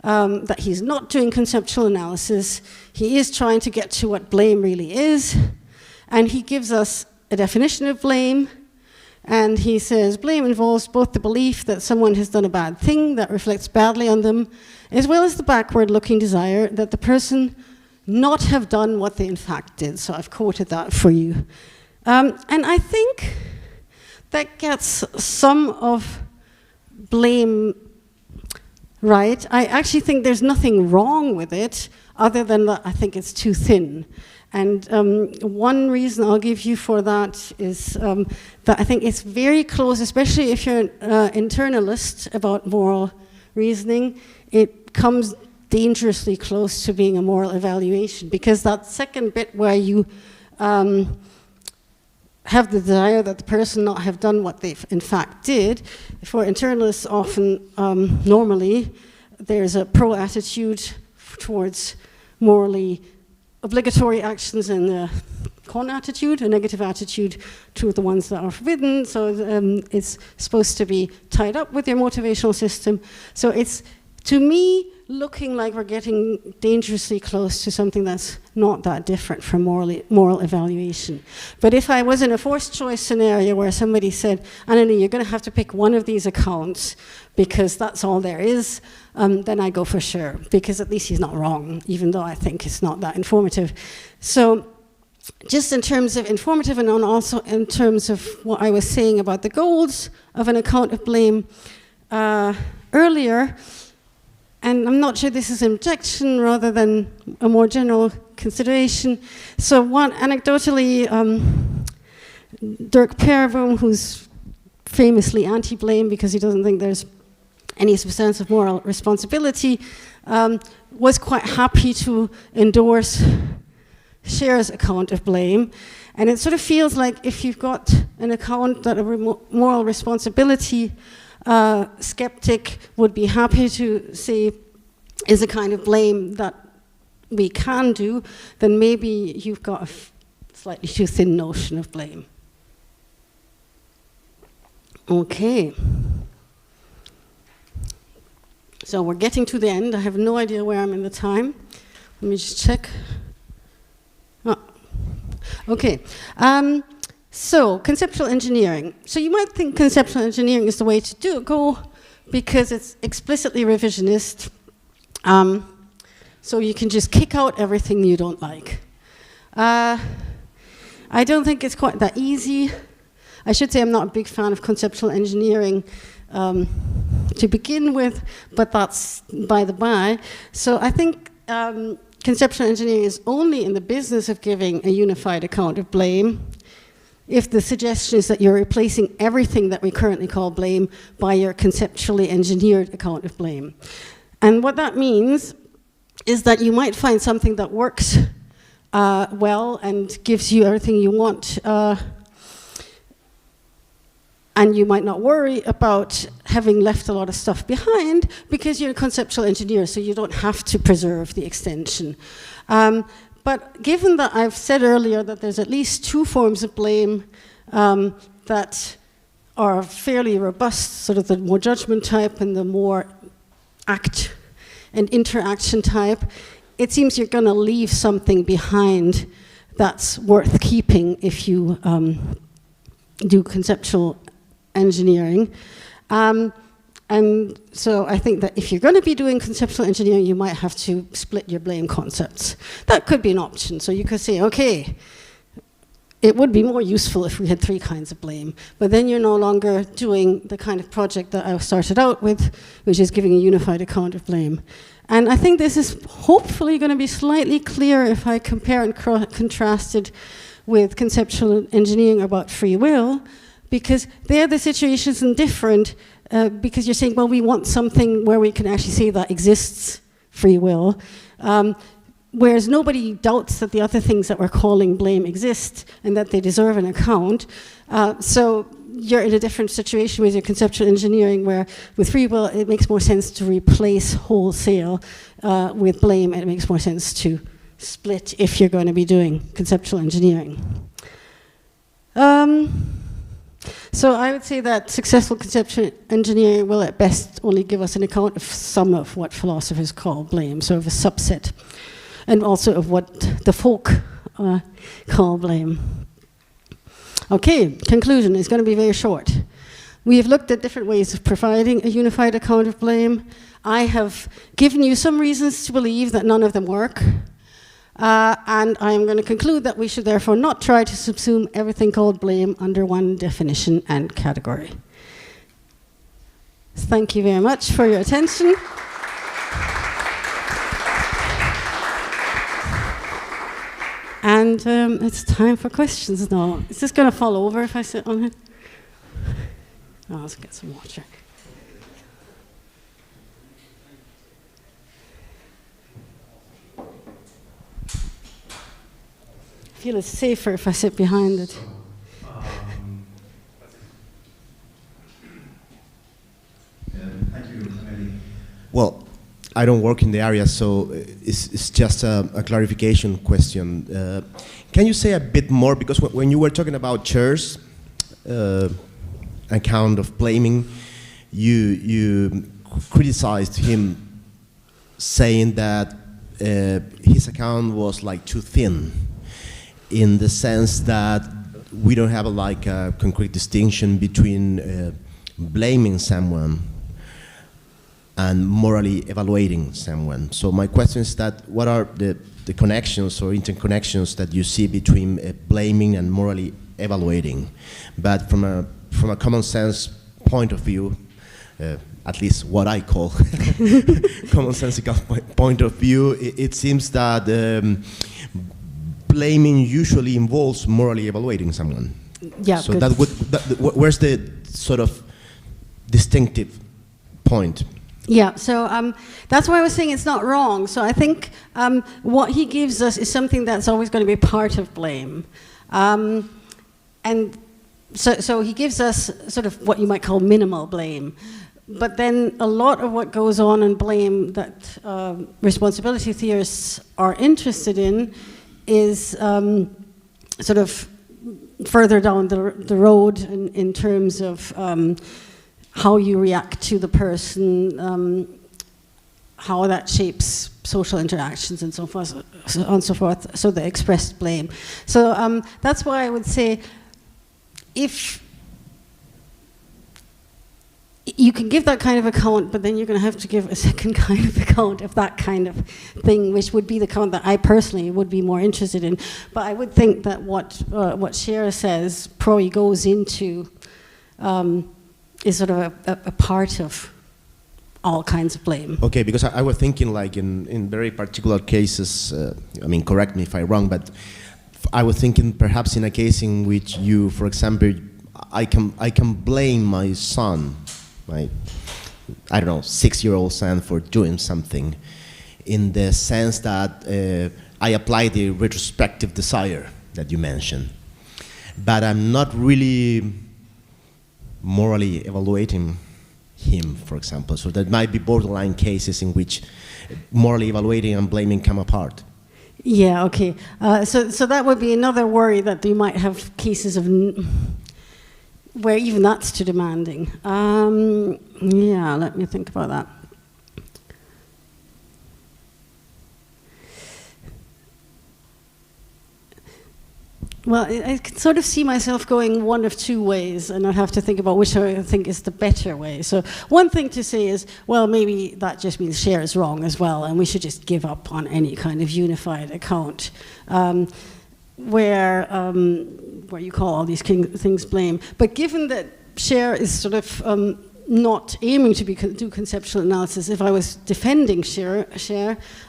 that he's not doing conceptual analysis. He is trying to get to what blame really is. And he gives us a definition of blame. And he says, blame involves both the belief that someone has done a bad thing that reflects badly on them, as well as the backward-looking desire that the person not have done what they in fact did. So I've quoted that for you. And I think that gets some of blame right. I actually think there's nothing wrong with it, other than that I think it's too thin. And one reason I'll give you for that is that I think it's very close, especially if you're an internalist about moral reasoning, it comes dangerously close to being a moral evaluation, because that second bit where you have the desire that the person not have done what they in fact did, for internalists often, normally, there's a pro attitude towards morally obligatory actions and a con attitude, a negative attitude to the ones that are forbidden. So it's supposed to be tied up with your motivational system. So it's, to me, looking like we're getting dangerously close to something that's not that different from moral evaluation. But if I was in a forced choice scenario where somebody said, Anneli, you're going to have to pick one of these accounts because that's all there is, then I go for sure, because at least he's not wrong, even though I think it's not that informative. So just in terms of informative, and also in terms of what I was saying about the goals of an account of blame earlier, and I'm not sure this is an objection rather than a more general consideration. So one, anecdotally, Dirk Perboom, who's famously anti-blame because he doesn't think there's any substantive moral responsibility, was quite happy to endorse Scher's account of blame. And it sort of feels like if you've got an account that a moral responsibility skeptic would be happy to say is a kind of blame that we can do, then maybe you've got a slightly too thin notion of blame. Okay. So we're getting to the end. I have no idea where I'm in the time. Let me just check. Oh. Okay. So, conceptual engineering. So you might think conceptual engineering is the way to go because it's explicitly revisionist. So you can just kick out everything you don't like. I don't think it's quite that easy. I should say I'm not a big fan of conceptual engineering to begin with, but that's by the by. So I think conceptual engineering is only in the business of giving a unified account of blame if the suggestion is that you're replacing everything that we currently call blame by your conceptually engineered account of blame. And what that means is that you might find something that works well and gives you everything you want, and you might not worry about having left a lot of stuff behind because you're a conceptual engineer, so you don't have to preserve the extension. But given that I've said earlier that there's at least two forms of blame that are fairly robust, sort of the more judgment type and the more act and interaction type, it seems you're going to leave something behind that's worth keeping if you do conceptual engineering. And so I think that if you're going to be doing conceptual engineering, you might have to split your blame concepts. That could be an option. So you could say, okay, it would be more useful if we had three kinds of blame, but then you're no longer doing the kind of project that I started out with, which is giving a unified account of blame. And I think this is hopefully going to be slightly clear if I compare and contrast it with conceptual engineering about free will, because there the situations are different. Because you're saying, well, we want something where we can actually say that exists free will, whereas nobody doubts that the other things that we're calling blame exist and that they deserve an account. So you're in a different situation with your conceptual engineering, where with free will it makes more sense to replace wholesale with blame, and it makes more sense to split if you're going to be doing conceptual engineering. So I would say that successful conceptual engineering will at best only give us an account of some of what philosophers call blame, sort of a subset, and also of what the folk call blame. Okay, conclusion is going to be very short. We have looked at different ways of providing a unified account of blame. I have given you some reasons to believe that none of them work. And I am going to conclude that we should therefore not try to subsume everything called blame under one definition and category. Thank you very much for your attention. And it's time for questions now. Is this going to fall over if I sit on it? Oh, let's get some water. I feel it's safer if I sit behind it. Thank you, Anneli. Well, I don't work in the area, so it's just a clarification question. Can you say a bit more, because when you were talking about Cher's account of blaming, you criticized him, saying that his account was like too thin, in the sense that we don't have a concrete distinction between blaming someone and morally evaluating someone. So my question is that what are the connections or interconnections that you see between blaming and morally evaluating? But from a common sense point of view, at least what I call commonsensical point of view, it seems that blaming usually involves morally evaluating someone. Yeah. So where's the sort of distinctive point? Yeah, so that's why I was saying it's not wrong. So I think what he gives us is something that's always going to be part of blame. And so he gives us sort of what you might call minimal blame. But then a lot of what goes on in blame that responsibility theorists are interested in is sort of further down the road in terms of how you react to the person, how that shapes social interactions and so forth, so the expressed blame. So that's why I would say if you can give that kind of account, but then you're going to have to give a second kind of account of that kind of thing, which would be the account that I personally would be more interested in. But I would think that what Cher says probably goes into is sort of a part of all kinds of blame. Okay, because I was thinking like in very particular cases, I mean, correct me if I'm wrong, but I was thinking perhaps in a case in which you, for example, I can blame my son, my, I don't know, 6-year-old son for doing something, in the sense that I apply the retrospective desire that you mentioned, but I'm not really morally evaluating him, for example. So that might be borderline cases in which morally evaluating and blaming come apart. Yeah, okay. So that would be another worry, that you might have cases of where even that's too demanding. Yeah, let me think about that. Well, I can sort of see myself going one of two ways, and I have to think about which I think is the better way. So one thing to say is, well, maybe that just means Cher is wrong as well, and we should just give up on any kind of unified account where you call all these things blame. But given that Cher is sort of not aiming to do conceptual analysis, if I was defending Cher,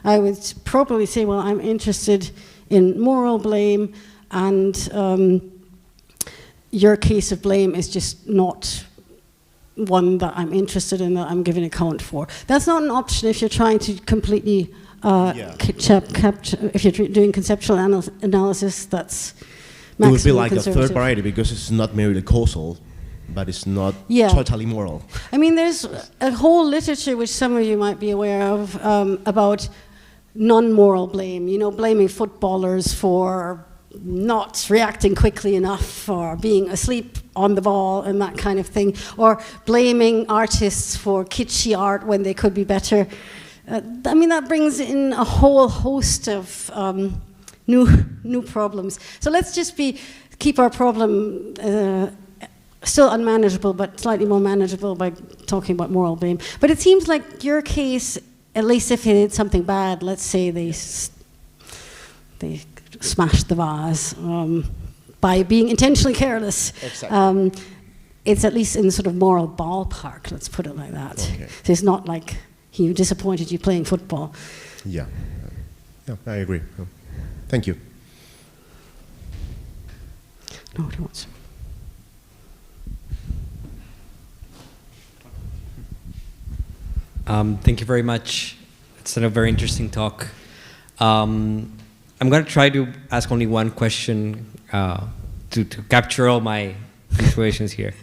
I would probably say, well, I'm interested in moral blame, and your case of blame is just not one that I'm interested in, that I'm giving account for. That's not an option if you're trying to completely if you're doing conceptual analysis. That's maximally it would be like conservative. a third party, because it's not merely causal, but it's not totally moral. I mean, there's a whole literature which some of you might be aware of about non-moral blame. You know, blaming footballers for not reacting quickly enough, or being asleep on the ball and that kind of thing, or blaming artists for kitschy art when they could be better. I mean, that brings in a whole host of new problems. So let's just keep our problem still unmanageable, but slightly more manageable by talking about moral blame. But it seems like your case, at least if they did something bad, let's say they smashed the vase by being intentionally careless. Exactly. It's at least in the sort of moral ballpark, let's put it like that. Okay. So it's not like he disappointed you playing football. Yeah, I agree. Thank you. No, it wants. Thank you very much. It's a very interesting talk. I'm going to try to ask only one question to capture all my situations here.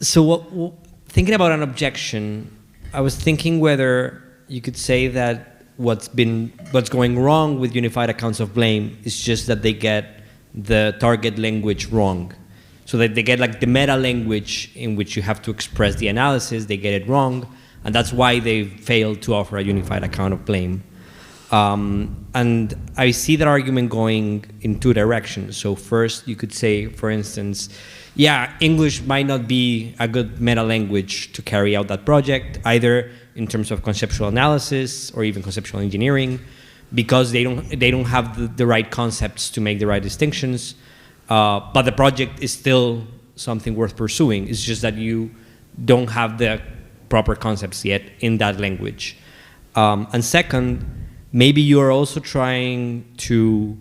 So thinking about an objection, I was thinking whether you could say that what's going wrong with unified accounts of blame is just that they get the target language wrong. So that they get like the meta language in which you have to express the analysis, they get it wrong, and that's why they failed to offer a unified account of blame. And I see that argument going in two directions. So first, you could say, for instance, yeah, English might not be a good meta language to carry out that project, either in terms of conceptual analysis or even conceptual engineering, because they don't have the right concepts to make the right distinctions. But the project is still something worth pursuing. It's just that you don't have the proper concepts yet in that language. And second, maybe you're also trying to,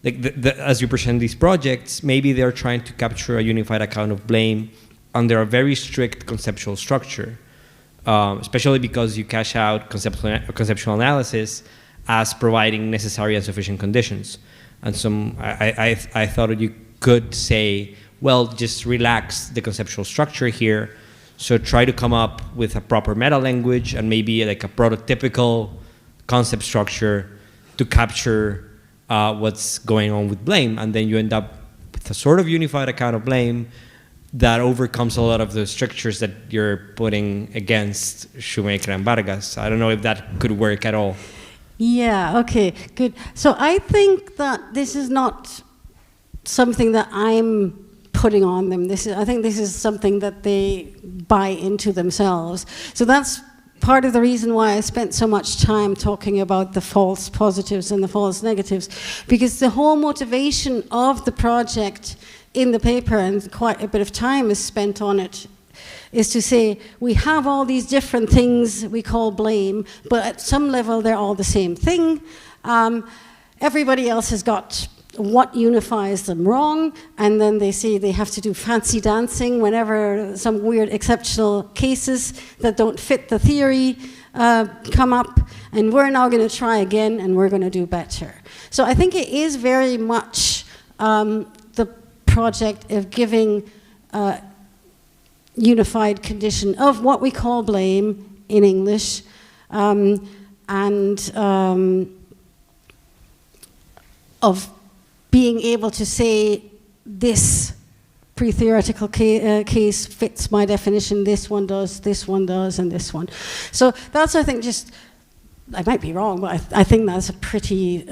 as you present these projects, maybe they're trying to capture a unified account of blame under a very strict conceptual structure, especially because you cash out conceptual analysis as providing necessary and sufficient conditions. And I thought you could say, well, just relax the conceptual structure here. So try to come up with a proper meta language and maybe like a prototypical concept structure to capture what's going on with blame. And then you end up with a sort of unified account of blame that overcomes a lot of the strictures that you're putting against Shoemaker and Vargas. I don't know if that could work at all. Yeah, okay, good. So I think that this is not something that I'm putting on them. I think this is something that they buy into themselves. So that's part of the reason why I spent so much time talking about the false positives and the false negatives, because the whole motivation of the project in the paper, and quite a bit of time is spent on it, is to say we have all these different things we call blame, but at some level they're all the same thing. Everybody else has got what unifies them wrong, and then they say they have to do fancy dancing whenever some weird exceptional cases that don't fit the theory come up, and we're now going to try again and we're going to do better. So I think it is very much the project of giving unified condition of what we call blame in English, and of being able to say this pre-theoretical case fits my definition, this one does, and this one. So that's, I think, just, I might be wrong, but I think that's a pretty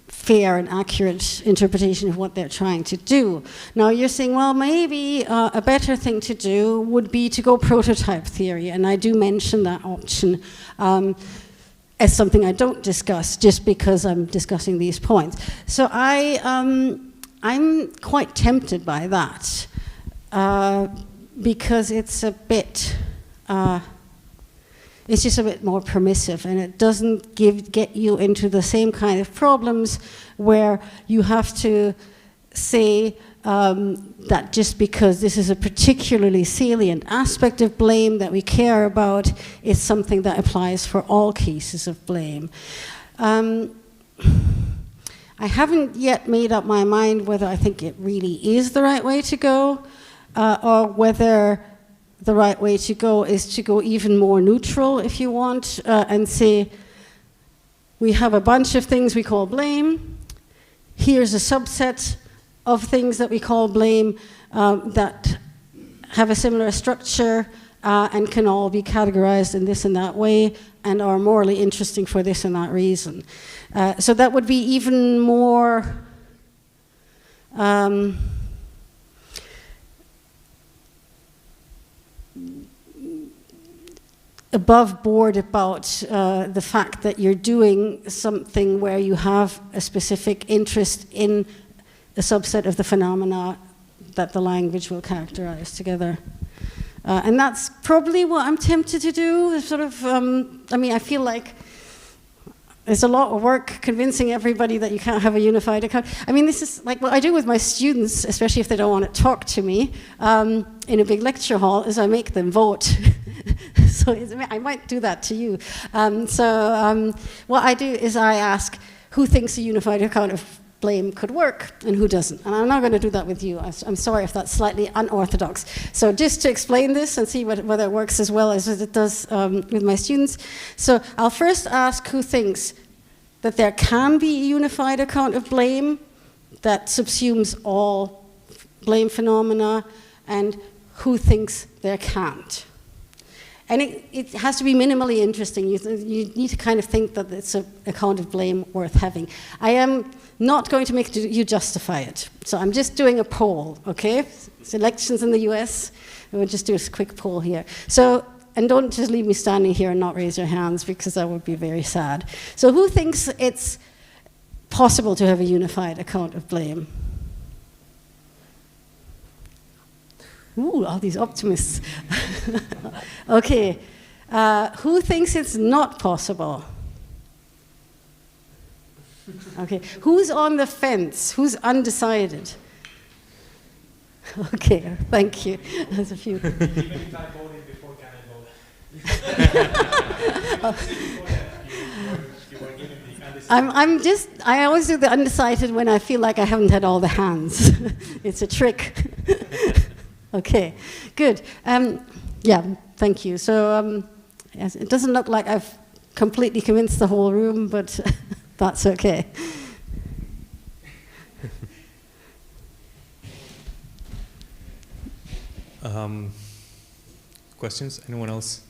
fair and accurate interpretation of what they're trying to do. Now you're saying, well, maybe a better thing to do would be to go prototype theory, and I do mention that option as something I don't discuss just because I'm discussing these points. So I'm quite tempted by that because it's a bit, it's just a bit more permissive, and it doesn't get you into the same kind of problems where you have to say that just because this is a particularly salient aspect of blame that we care about is something that applies for all cases of blame. I haven't yet made up my mind whether I think it really is the right way to go, or whether the right way to go is to go even more neutral, if you want, and say, we have a bunch of things we call blame. Here's a subset of things that we call blame that have a similar structure and can all be categorized in this and that way and are morally interesting for this and that reason. So that would be even more above board about the fact that you're doing something where you have a specific interest in a subset of the phenomena that the language will characterize together. And that's probably what I'm tempted to do, sort of, I mean, I feel like there's a lot of work convincing everybody that you can't have a unified account. I mean, this is like what I do with my students, especially if they don't want to talk to me in a big lecture hall, is I make them vote. So I might do that to you. What I do is I ask who thinks a unified account of blame could work and who doesn't. And I'm not going to do that with you. I'm sorry if that's slightly unorthodox. So just to explain this and see whether it works as well as it does with my students. So I'll first ask who thinks that there can be a unified account of blame that subsumes all blame phenomena, and who thinks there can't. And it has to be minimally interesting. You need to kind of think that it's an account of blame worth having. I am not going to make you justify it. So I'm just doing a poll, okay? It's elections in the US. We'll just do a quick poll here. So, and don't just leave me standing here and not raise your hands, because that would be very sad. So who thinks it's possible to have a unified account of blame? Ooh, all these optimists. Okay. Who thinks it's not possible? Okay. Who's on the fence? Who's undecided? Okay, thank you. There's a few. Even if I voted before, can I vote? I always do the undecided when I feel like I haven't had all the hands. It's a trick. Okay, good. Yeah, thank you. So yes, it doesn't look like I've completely convinced the whole room, but that's okay. Questions? Anyone else?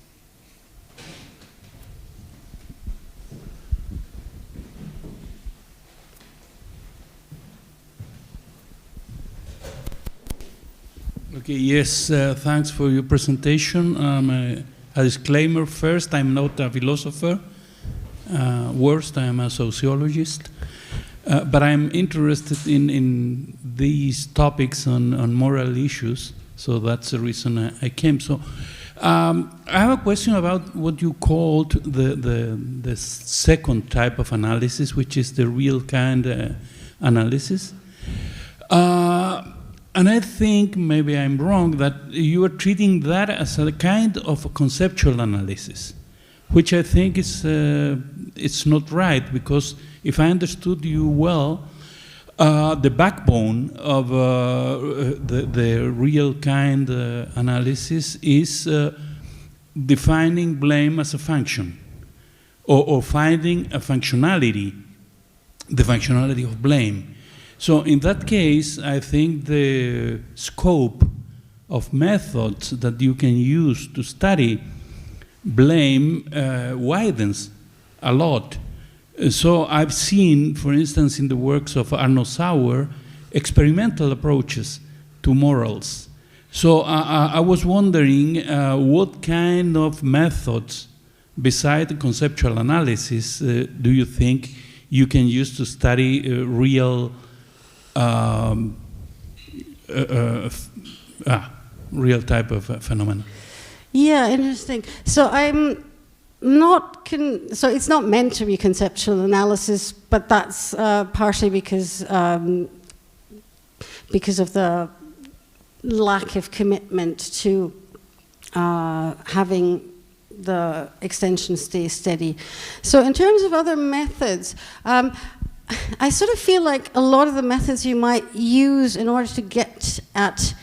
Okay, yes, thanks for your presentation. A disclaimer first, I'm not a philosopher. Worst, I'm a sociologist. But I'm interested in these topics on moral issues, so that's the reason I came. So I have a question about what you called the second type of analysis, which is the real kind analysis. And I think, maybe I'm wrong, that you are treating that as a kind of a conceptual analysis, which I think is it's not right, because if I understood you well, the backbone of the real kind analysis is defining blame as a function, or finding a functionality, the functionality of blame. So in that case, I think the scope of methods that you can use to study blame widens a lot. So I've seen, for instance, in the works of Arno Sauer, experimental approaches to morals. So I was wondering what kind of methods, beside conceptual analysis, do you think you can use to study real real type of phenomena? Yeah, interesting. So I'm not, so it's not meant to be conceptual analysis, but that's partially because of the lack of commitment to having the extension stay steady. So in terms of other methods, I sort of feel like a lot of the methods you might use in order to get at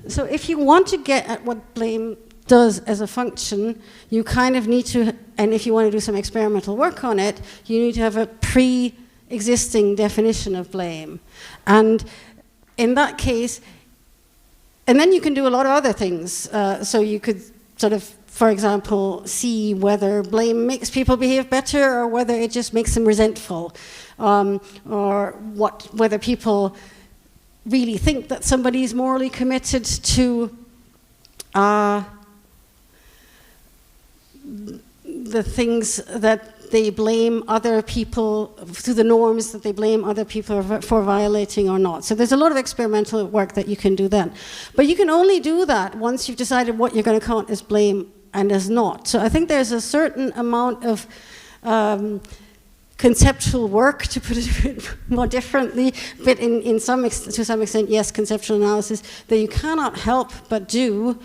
so if you want to get at what blame does as a function, you kind of need to, and if you want to do some experimental work on it, you need to have a pre-existing definition of blame. And in that case, and then you can do a lot of other things. So you could sort of, for example, see whether blame makes people behave better or whether it just makes them resentful, or whether people really think that somebody is morally committed to the things that they blame other people, to the norms that they blame other people for violating or not. So there's a lot of experimental work that you can do then. But you can only do that once you've decided what you're going to count as blame does not. So I think there's a certain amount of conceptual work, to put it a bit more differently, but to some extent, yes, conceptual analysis that you cannot help but do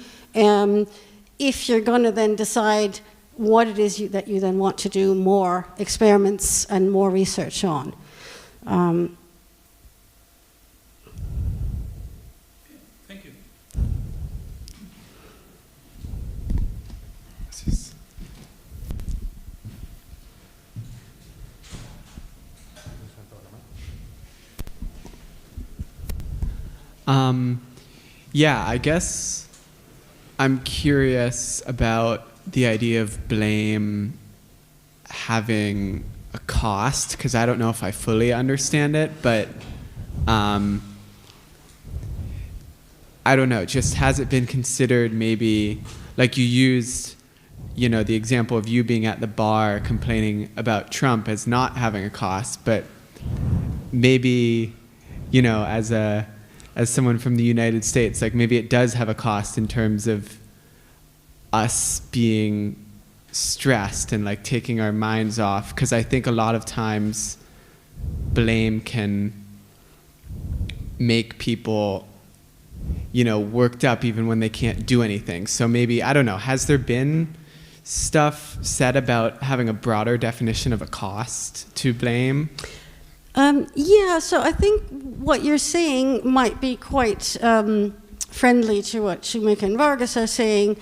if you're going to then decide what it is that you then want to do more experiments and more research on. Thank you. Yeah, I guess I'm curious about the idea of blame having a cost, because I don't know if I fully understand it, but I don't know, just has it been considered maybe, like you used, you know, the example of you being at the bar complaining about Trump as not having a cost, but maybe, you know, as someone from the United States, like maybe it does have a cost in terms of us being stressed and like taking our minds off, because I think a lot of times blame can make people, you know, worked up even when they can't do anything. So maybe, I don't know, has there been stuff said about having a broader definition of a cost to blame? Yeah, so I think what you're saying might be quite friendly to what Shoemaker and Vargas are saying,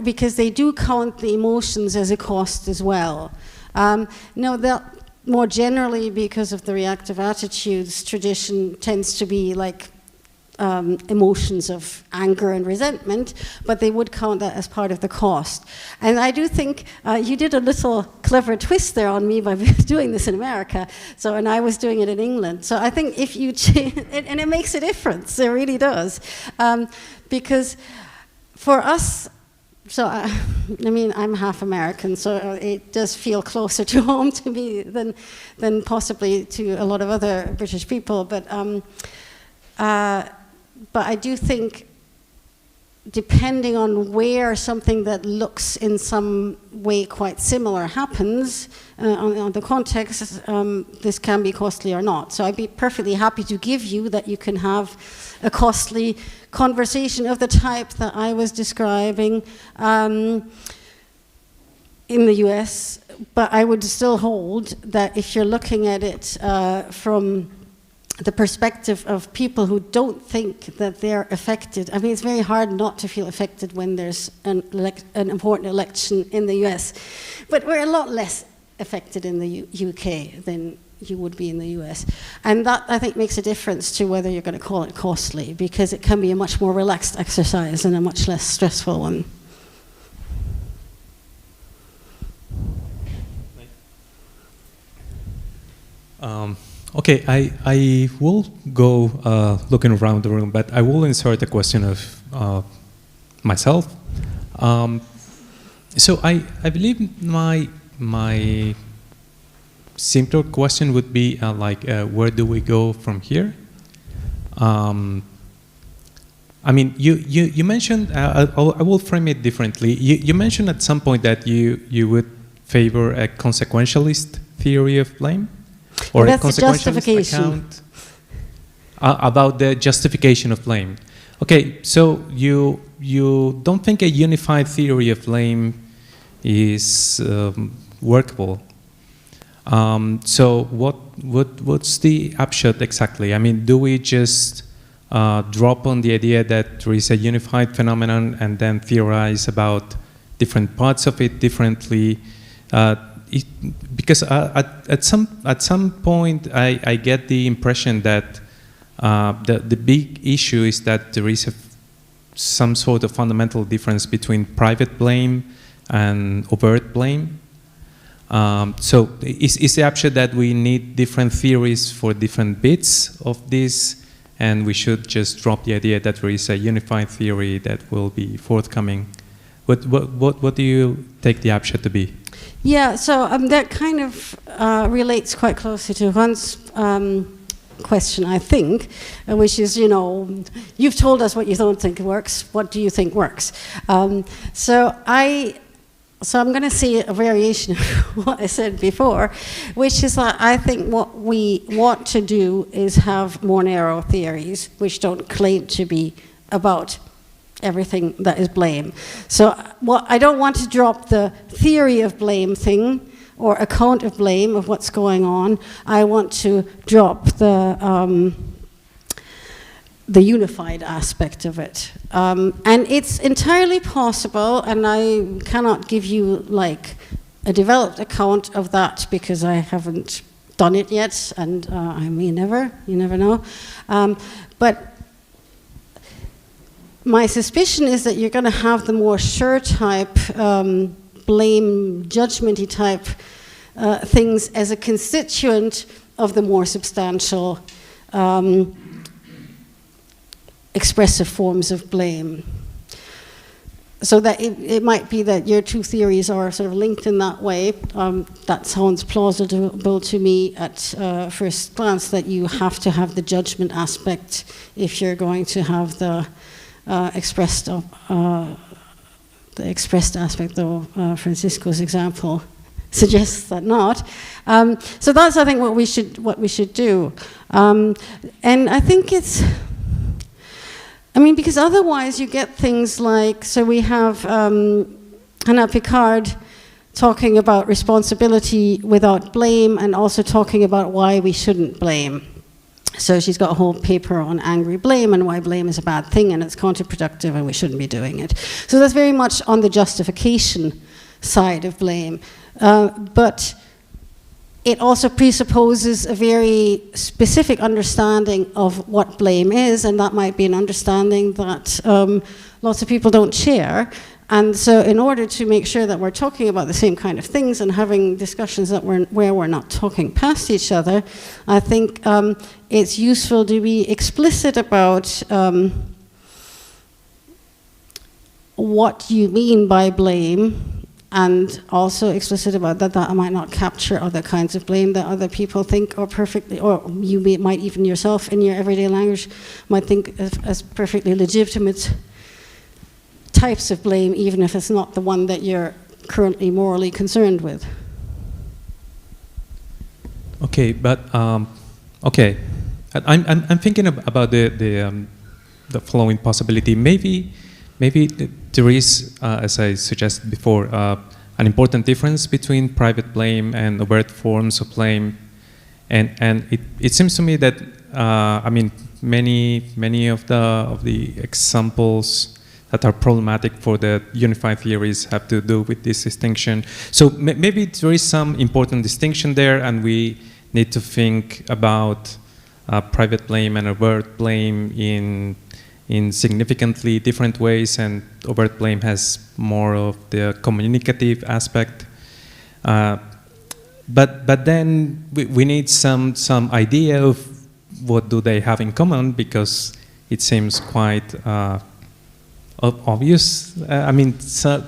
because they do count the emotions as a cost as well. No, that more generally, because of the reactive attitudes, tradition tends to be like emotions of anger and resentment, but they would count that as part of the cost. And I do think you did a little clever twist there on me by doing this in America, and I was doing it in England. So I think if you and it makes a difference, it really does, because for us, so I mean, I'm half American, so it does feel closer to home to me than possibly to a lot of other British people, but I do think, depending on where something that looks in some way quite similar happens, on the context, this can be costly or not. So I'd be perfectly happy to give you that you can have a costly conversation of the type that I was describing in the US, but I would still hold that if you're looking at it from the perspective of people who don't think that they're affected. I mean, it's very hard not to feel affected when there's an important election in the US. But we're a lot less affected in the UK than you would be in the US. And that, I think, makes a difference to whether you're going to call it costly, because it can be a much more relaxed exercise and a much less stressful one. Okay, I will go looking around the room, but I will insert a question of myself. So I believe my simpler question would be where do we go from here? I mean, you mentioned, I will frame it differently. You mentioned at some point that you would favor a consequentialist theory of blame? Or that's a consequentialist account about the justification of blame. Okay, so you don't think a unified theory of blame is workable. So what's the upshot exactly? I mean, do we just drop on the idea that there is a unified phenomenon and then theorize about different parts of it differently? Because at some point I get the impression that the big issue is that there is some sort of fundamental difference between private blame and overt blame. So is the upshot that we need different theories for different bits of this, and we should just drop the idea that there is a unified theory that will be forthcoming? What do you take the upshot to be? Yeah, so that kind of relates quite closely to Juan's question, I think, which is, you've told us what you don't think works. What do you think works? So I'm going to say a variation of what I said before, which is that I think what we want to do is have more narrow theories, which don't claim to be about everything that is blame. So I don't want to drop the theory of blame thing or account of blame of what's going on. I want to drop the unified aspect of it. And it's entirely possible, and I cannot give you like a developed account of that because I haven't done it yet, and I may never, you never know. But my suspicion is that you're going to have the more sure type, blame, judgmenty type things as a constituent of the more substantial expressive forms of blame. So that it might be that your two theories are sort of linked in that way. That sounds plausible to me at first glance, that you have to have the judgment aspect if you're going to have the expressed aspect, though Francisco's example suggests that not. So that's, I think, what we should do. And I think it's, because otherwise you get things like, so we have Hannah Picard talking about responsibility without blame, and also talking about why we shouldn't blame. So she's got a whole paper on angry blame and why blame is a bad thing and it's counterproductive and we shouldn't be doing it. So that's very much on the justification side of blame. But it also presupposes a very specific understanding of what blame is, and that might be an understanding that lots of people don't share. And so in order to make sure that we're talking about the same kind of things and having discussions that where we're not talking past each other, I think it's useful to be explicit about what you mean by blame, and also explicit about that might not capture other kinds of blame that other people think are perfectly, or you might even yourself in your everyday language might think as perfectly legitimate types of blame, even if it's not the one that you're currently morally concerned with. Okay, but okay, I'm thinking about the following possibility. Maybe there is, as I suggested before, an important difference between private blame and overt forms of blame, and it seems to me that many of the examples that are problematic for the unified theories have to do with this distinction. So maybe there is some important distinction there, and we need to think about private blame and overt blame in significantly different ways, and overt blame has more of the communicative aspect. But then we need some idea of what do they have in common, because it seems quite obvious,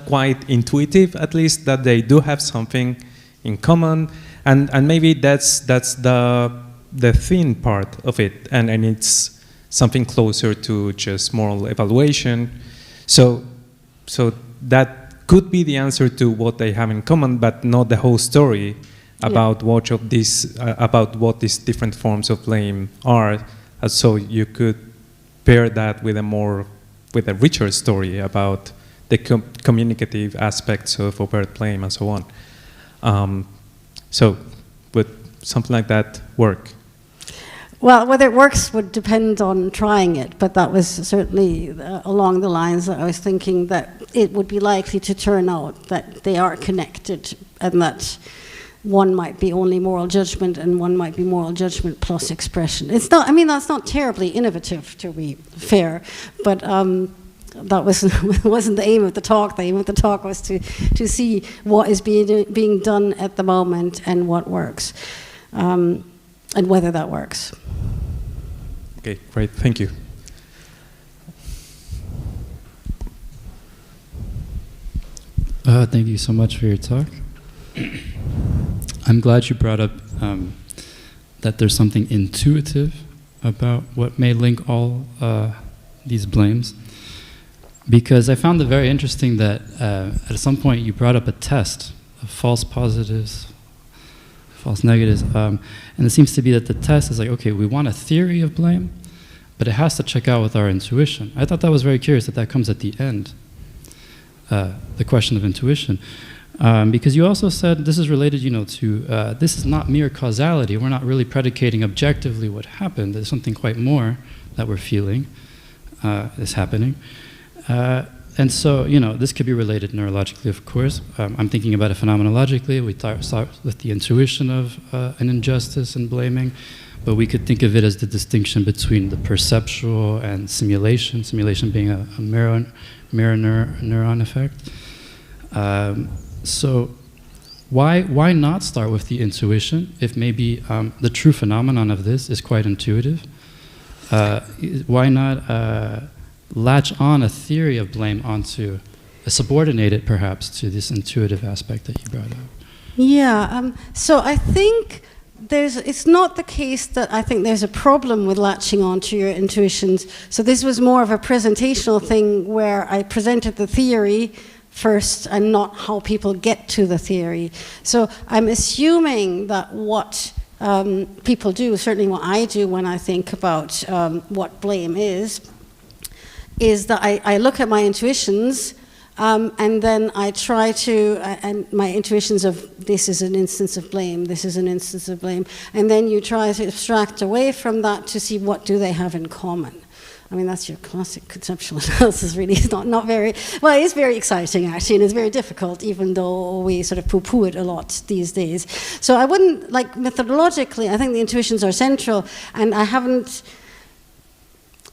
quite intuitive at least, that they do have something in common, and maybe that's the thin part of it, and it's something closer to just moral evaluation. So that could be the answer to what they have in common, but not the whole story about what these different forms of blame are. So you could pair that with a richer story about the communicative aspects of overt blame and so on. So would something like that work? Well, whether it works would depend on trying it, but that was certainly along the lines that I was thinking, that it would be likely to turn out that they are connected, and that one might be only moral judgment and one might be moral judgment plus expression. It's not, that's not terribly innovative, to be fair, but that wasn't the aim of the talk. The aim of the talk was to see what is being done at the moment and what works, and whether that works. Okay, great, thank you. Thank you so much for your talk. I'm glad you brought up that there's something intuitive about what may link all these blames. Because I found it very interesting that at some point you brought up a test of false positives, false negatives, and it seems to be that the test is like, okay, we want a theory of blame, but it has to check out with our intuition. I thought that was very curious that that comes at the end, the question of intuition. Because you also said this is related, to this is not mere causality. We're not really predicating objectively what happened. There's something quite more that we're feeling is happening. And so, this could be related neurologically, of course. I'm thinking about it phenomenologically. We start with the intuition of an injustice and blaming, but we could think of it as the distinction between the perceptual and simulation, simulation being a mirror neuron effect. So why not start with the intuition if maybe the true phenomenon of this is quite intuitive? Why not latch on a theory of blame onto, subordinate it perhaps to this intuitive aspect that you brought up? Yeah, so I think it's not the case that I think there's a problem with latching onto your intuitions. So this was more of a presentational thing where I presented the theory first and not how people get to the theory. So I'm assuming that what people do, certainly what I do when I think about what blame is that I look at my intuitions and then I try to, and my intuitions of this is an instance of blame, this is an instance of blame, and then you try to abstract away from that to see what do they have in common. I mean, that's your classic conceptual analysis, really. It's not very, well, it is very exciting, actually, and it's very difficult, even though we sort of poo-poo it a lot these days. So I wouldn't, methodologically, I think the intuitions are central, and I haven't,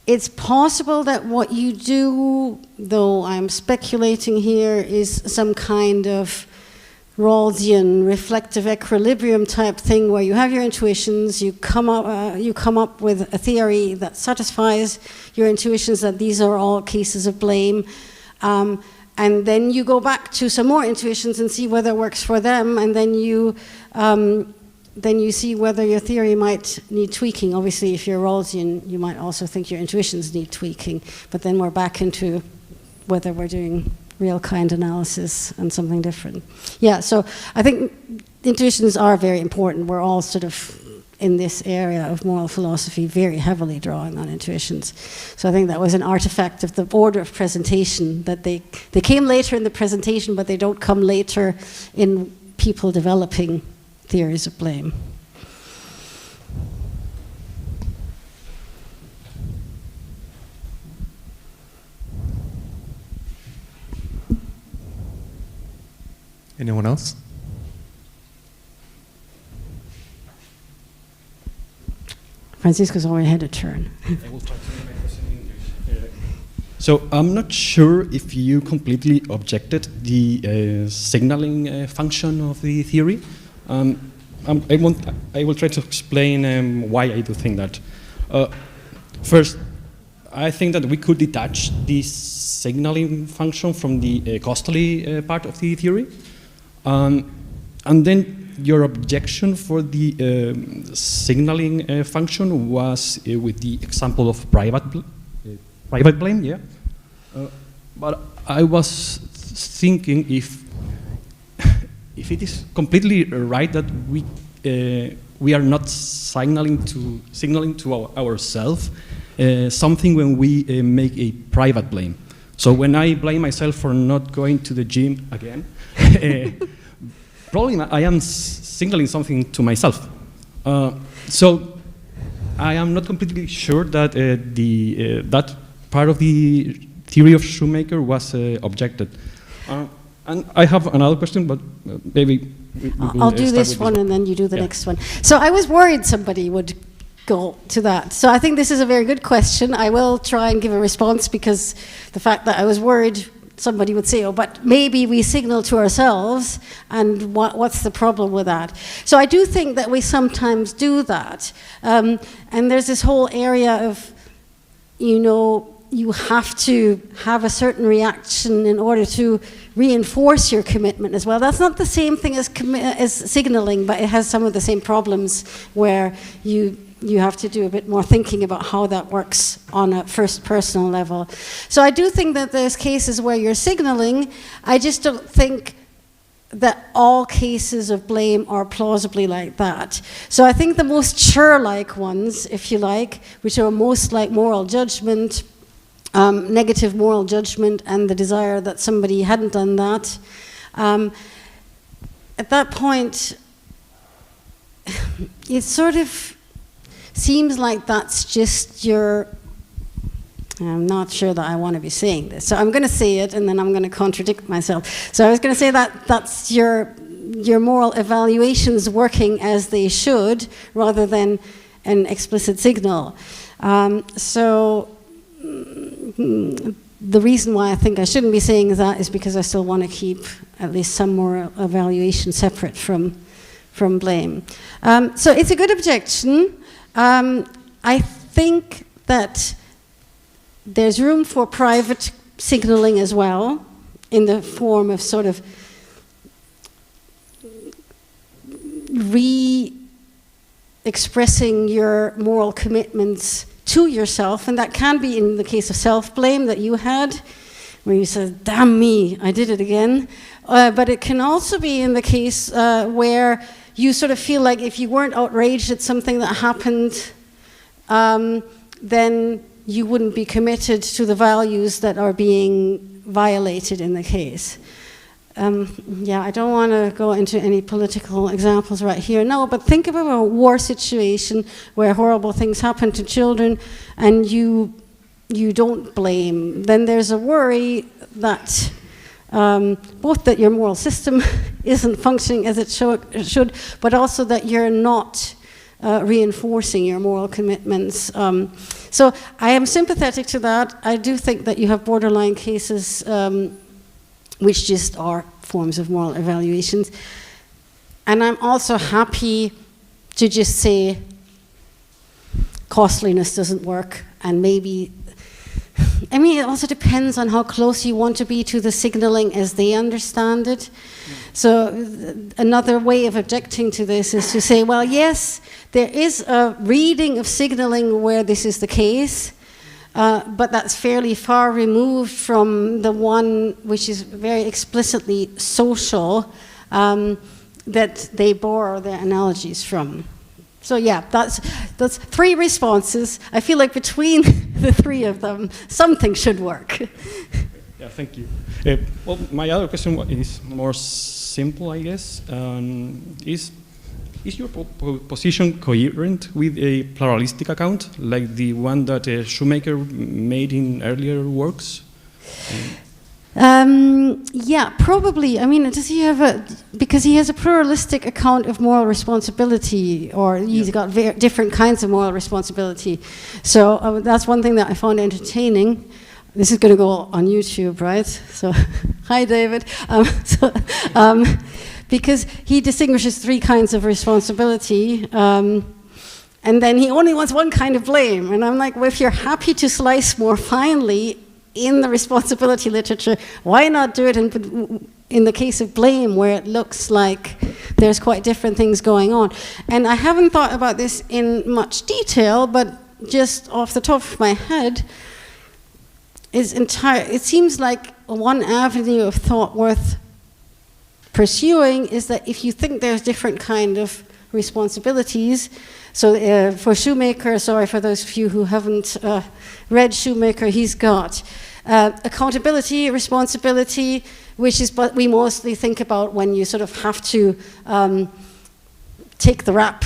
it's possible that what you do, though I'm speculating here, is some kind of Rawlsian reflective equilibrium type thing where you have your intuitions, you come up with a theory that satisfies your intuitions that these are all cases of blame, and then you go back to some more intuitions and see whether it works for them, and then you see whether your theory might need tweaking. Obviously, if you're Rawlsian, you might also think your intuitions need tweaking, but then we're back into whether we're doing real kind analysis and something different. Yeah, so I think intuitions are very important. We're all sort of in this area of moral philosophy very heavily drawing on intuitions. So I think that was an artifact of the order of presentation, that they came later in the presentation, but they don't come later in people developing theories of blame. Anyone else? Francisco's already had a turn. I will try to make my question in English. So I'm not sure if you completely objected the signaling function of the theory. I will try to explain why I do think that. First, I think that we could detach this signaling function from the causally part of the theory. And then your objection for the signaling function was with the example of private blame, yeah. But I was thinking if it is completely right that we are not signaling to ourselves something when we make a private blame. So when I blame myself for not going to the gym again, probably I am signaling something to myself. So I am not completely sure that that part of the theory of Shoemaker was objected. And I have another question, but maybe I'll do this one and then you do the next one. So I was worried somebody would go to that. So I think this is a very good question. I will try and give a response because the fact that I was worried somebody would say, oh, but maybe we signal to ourselves, and what's the problem with that? So I do think that we sometimes do that. And there's this whole area of, you have to have a certain reaction in order to reinforce your commitment as well. That's not the same thing as signaling, but it has some of the same problems where you have to do a bit more thinking about how that works on a first personal level. So I do think that there's cases where you're signaling. I just don't think that all cases of blame are plausibly like that. So I think the most Cher-like ones, if you like, which are most like moral judgment, negative moral judgment, and the desire that somebody hadn't done that, at that point, it sort of seems like that's just your... I'm not sure that I want to be saying this, so I'm going to say it and then I'm going to contradict myself. So I was going to say that that's your moral evaluations working as they should, rather than an explicit signal. So the reason why I think I shouldn't be saying that is because I still want to keep at least some moral evaluation separate from blame. So it's a good objection. I think that there's room for private signaling as well, in the form of sort of re-expressing your moral commitments to yourself, and that can be in the case of self-blame that you had, where you said, damn me, I did it again. But it can also be in the case where you sort of feel like if you weren't outraged at something that happened, then you wouldn't be committed to the values that are being violated in the case. Yeah, I don't want to go into any political examples right here. No, but think about a war situation where horrible things happen to children and you don't blame. Then there's a worry that both that your moral system isn't functioning as it should, but also that you're not reinforcing your moral commitments. So I am sympathetic to that. I do think that you have borderline cases which just are forms of moral evaluations. And I'm also happy to just say costliness doesn't work, and maybe, I mean, it also depends on how close you want to be to the signaling as they understand it. So another way of objecting to this is to say, well, yes, there is a reading of signaling where this is the case, but that's fairly far removed from the one which is very explicitly social that they borrow their analogies from. So yeah, that's three responses. I feel like between the three of them, something should work. Yeah, thank you. Well, my other question is more simple, I guess. Is your position coherent with a pluralistic account, like the one that Shoemaker made in earlier works? Yeah, probably. I mean, does he have because he has a pluralistic account of moral responsibility, or he's got different kinds of moral responsibility. So that's one thing that I found entertaining. This is going to go on YouTube, right? So, hi, David. Because he distinguishes three kinds of responsibility, and then he only wants one kind of blame. And I'm like, well, if you're happy to slice more finely in the responsibility literature, why not do it in the case of blame, where it looks like there's quite different things going on? And I haven't thought about this in much detail, but just off the top of my head, it seems like one avenue of thought worth pursuing is that if you think there's different kind of responsibilities, so for Shoemaker, sorry for those of you who haven't read Shoemaker, he's got accountability, responsibility, which is what we mostly think about when you sort of have to take the rap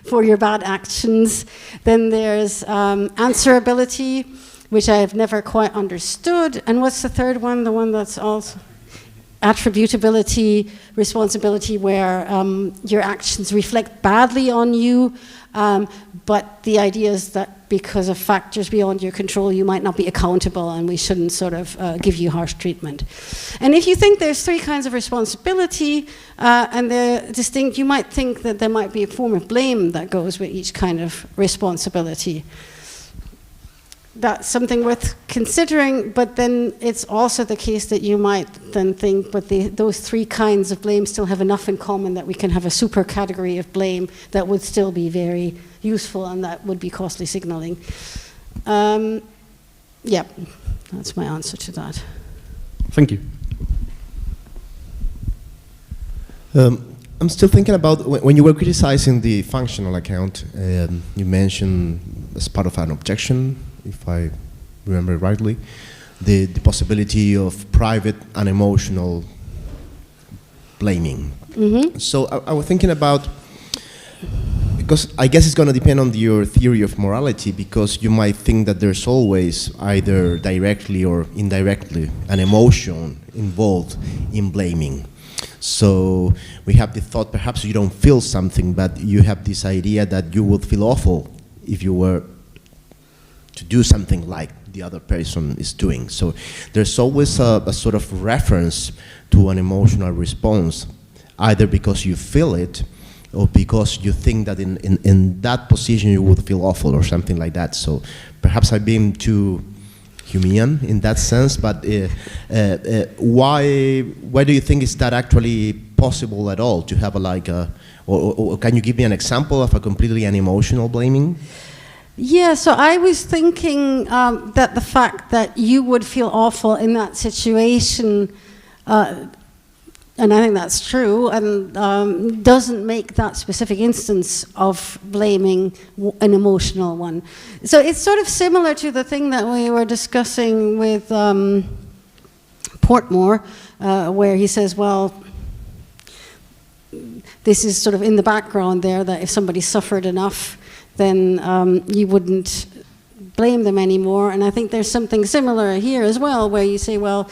for your bad actions. Then there's answerability, which I have never quite understood. And what's the third one? The one that's also attributability, responsibility, where your actions reflect badly on you, but the idea is that because of factors beyond your control, you might not be accountable, and we shouldn't sort of give you harsh treatment. And if you think there's three kinds of responsibility, and they're distinct, you might think that there might be a form of blame that goes with each kind of responsibility. that's something worth considering, but then it's also the case that you might then think, but those three kinds of blame still have enough in common that we can have a super category of blame that would still be very useful, and that would be costly signaling. Yeah, that's my answer to that. Thank you. I'm still thinking about when you were criticizing the functional account, you mentioned as part of an objection, if I remember rightly, the possibility of private and emotional blaming. Mm-hmm. So I was thinking about, because I guess it's going to depend on your theory of morality, because you might think that there's always, either directly or indirectly, an emotion involved in blaming. So we have the thought, perhaps you don't feel something, but you have this idea that you would feel awful if you were to do something like the other person is doing. So there's always a sort of reference to an emotional response, either because you feel it or because you think that in that position you would feel awful or something like that. So perhaps I've been too Humean in that sense, but why do you think is that actually possible at all, to have or can you give me an example of a completely unemotional blaming? Yeah, so I was thinking that the fact that you would feel awful in that situation, and I think that's true, and doesn't make that specific instance of blaming an emotional one. So it's sort of similar to the thing that we were discussing with Portmore, where he says, well, this is sort of in the background there, that if somebody suffered enough, then you wouldn't blame them anymore. And I think there's something similar here as well, where you say, well,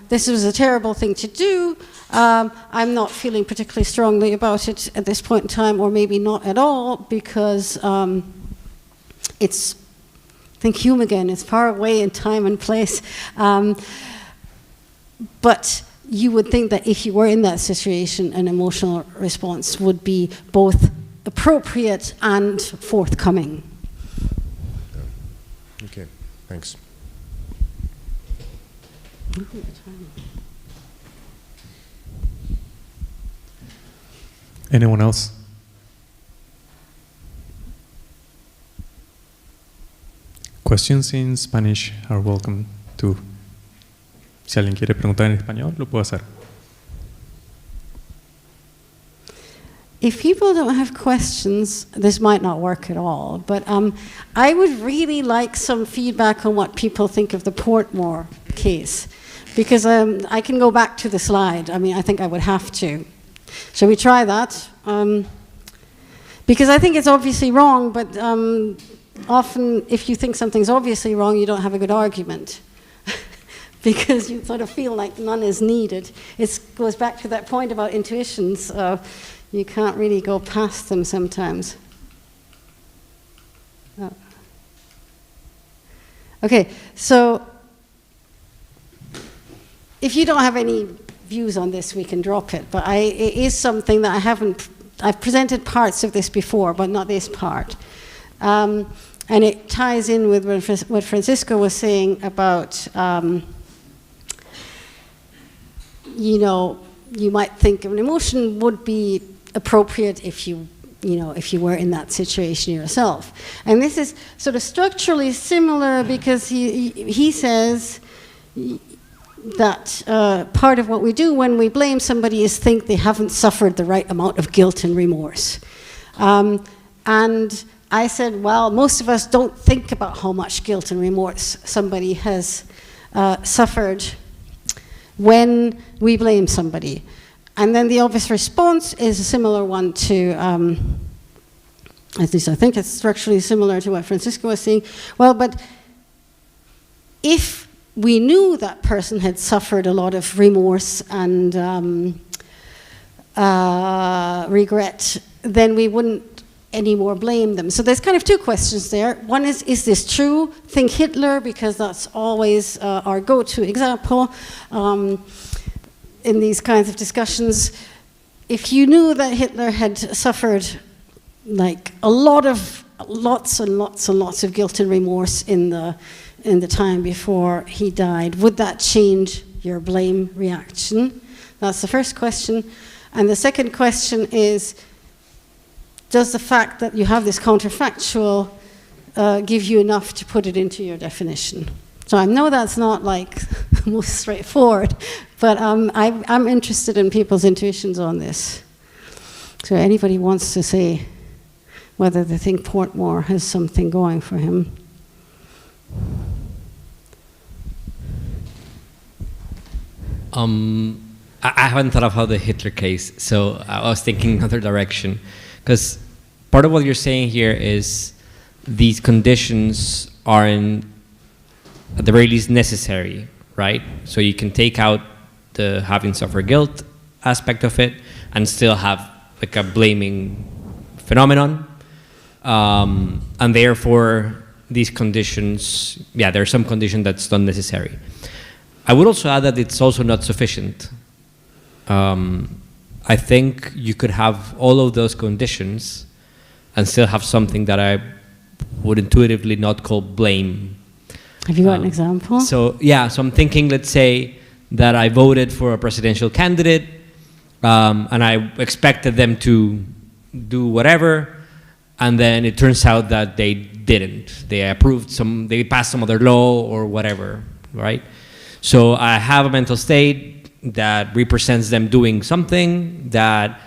this was a terrible thing to do. I'm not feeling particularly strongly about it at this point in time, or maybe not at all, because it's, think Hume again, it's far away in time and place. But you would think that if you were in that situation, an emotional response would be both appropriate and forthcoming. Okay, thanks. Anyone else? Questions in Spanish are welcome too. Si alguien quiere preguntar en español, lo puede hacer. If people don't have questions, this might not work at all, but I would really like some feedback on what people think of the Portmore case, because I can go back to the slide. I mean, I think I would have to. Shall we try that? Because I think it's obviously wrong, but often if you think something's obviously wrong, you don't have a good argument. Because you sort of feel like none is needed. It goes back to that point about intuitions. You can't really go past them sometimes. Oh. Okay, so if you don't have any views on this, we can drop it. But it is something that I've presented parts of this before, but not this part. And it ties in with what Francisco was saying about, you know, you might think of an emotion would be appropriate if you were in that situation yourself. And this is sort of structurally similar, because he says that part of what we do when we blame somebody is think they haven't suffered the right amount of guilt and remorse. And I said, well, most of us don't think about how much guilt and remorse somebody has suffered when we blame somebody. And then the obvious response is a similar one to, at least I think it's structurally similar to what Francisco was saying. Well, but if we knew that person had suffered a lot of remorse and regret, then we wouldn't anymore blame them. So there's kind of two questions there. One is this true? Think Hitler, because that's always our go-to example. In these kinds of discussions, if you knew that Hitler had suffered like a lot of lots and lots and lots of guilt and remorse in the time before he died. Would that change your blame reaction? That's the first question. And the second question is, does the fact that you have this counterfactual give you enough to put it into your definition? So I know that's not like most straightforward, but I'm interested in people's intuitions on this. So anybody wants to say whether they think Portmore has something going for him? I haven't thought of how the Hitler case, so I was thinking another direction. Because part of what you're saying here is these conditions are at the very least necessary, right? So you can take out the having suffered guilt aspect of it and still have like a blaming phenomenon. And therefore, these conditions, there are some conditions that's not necessary. I would also add that it's also not sufficient. I think you could have all of those conditions and still have something that I would intuitively not call blame. Have you got an example? So I'm thinking, let's say that I voted for a presidential candidate and I expected them to do whatever, and then it turns out that they didn't. They passed some other law or whatever, right? So I have a mental state that represents them doing something that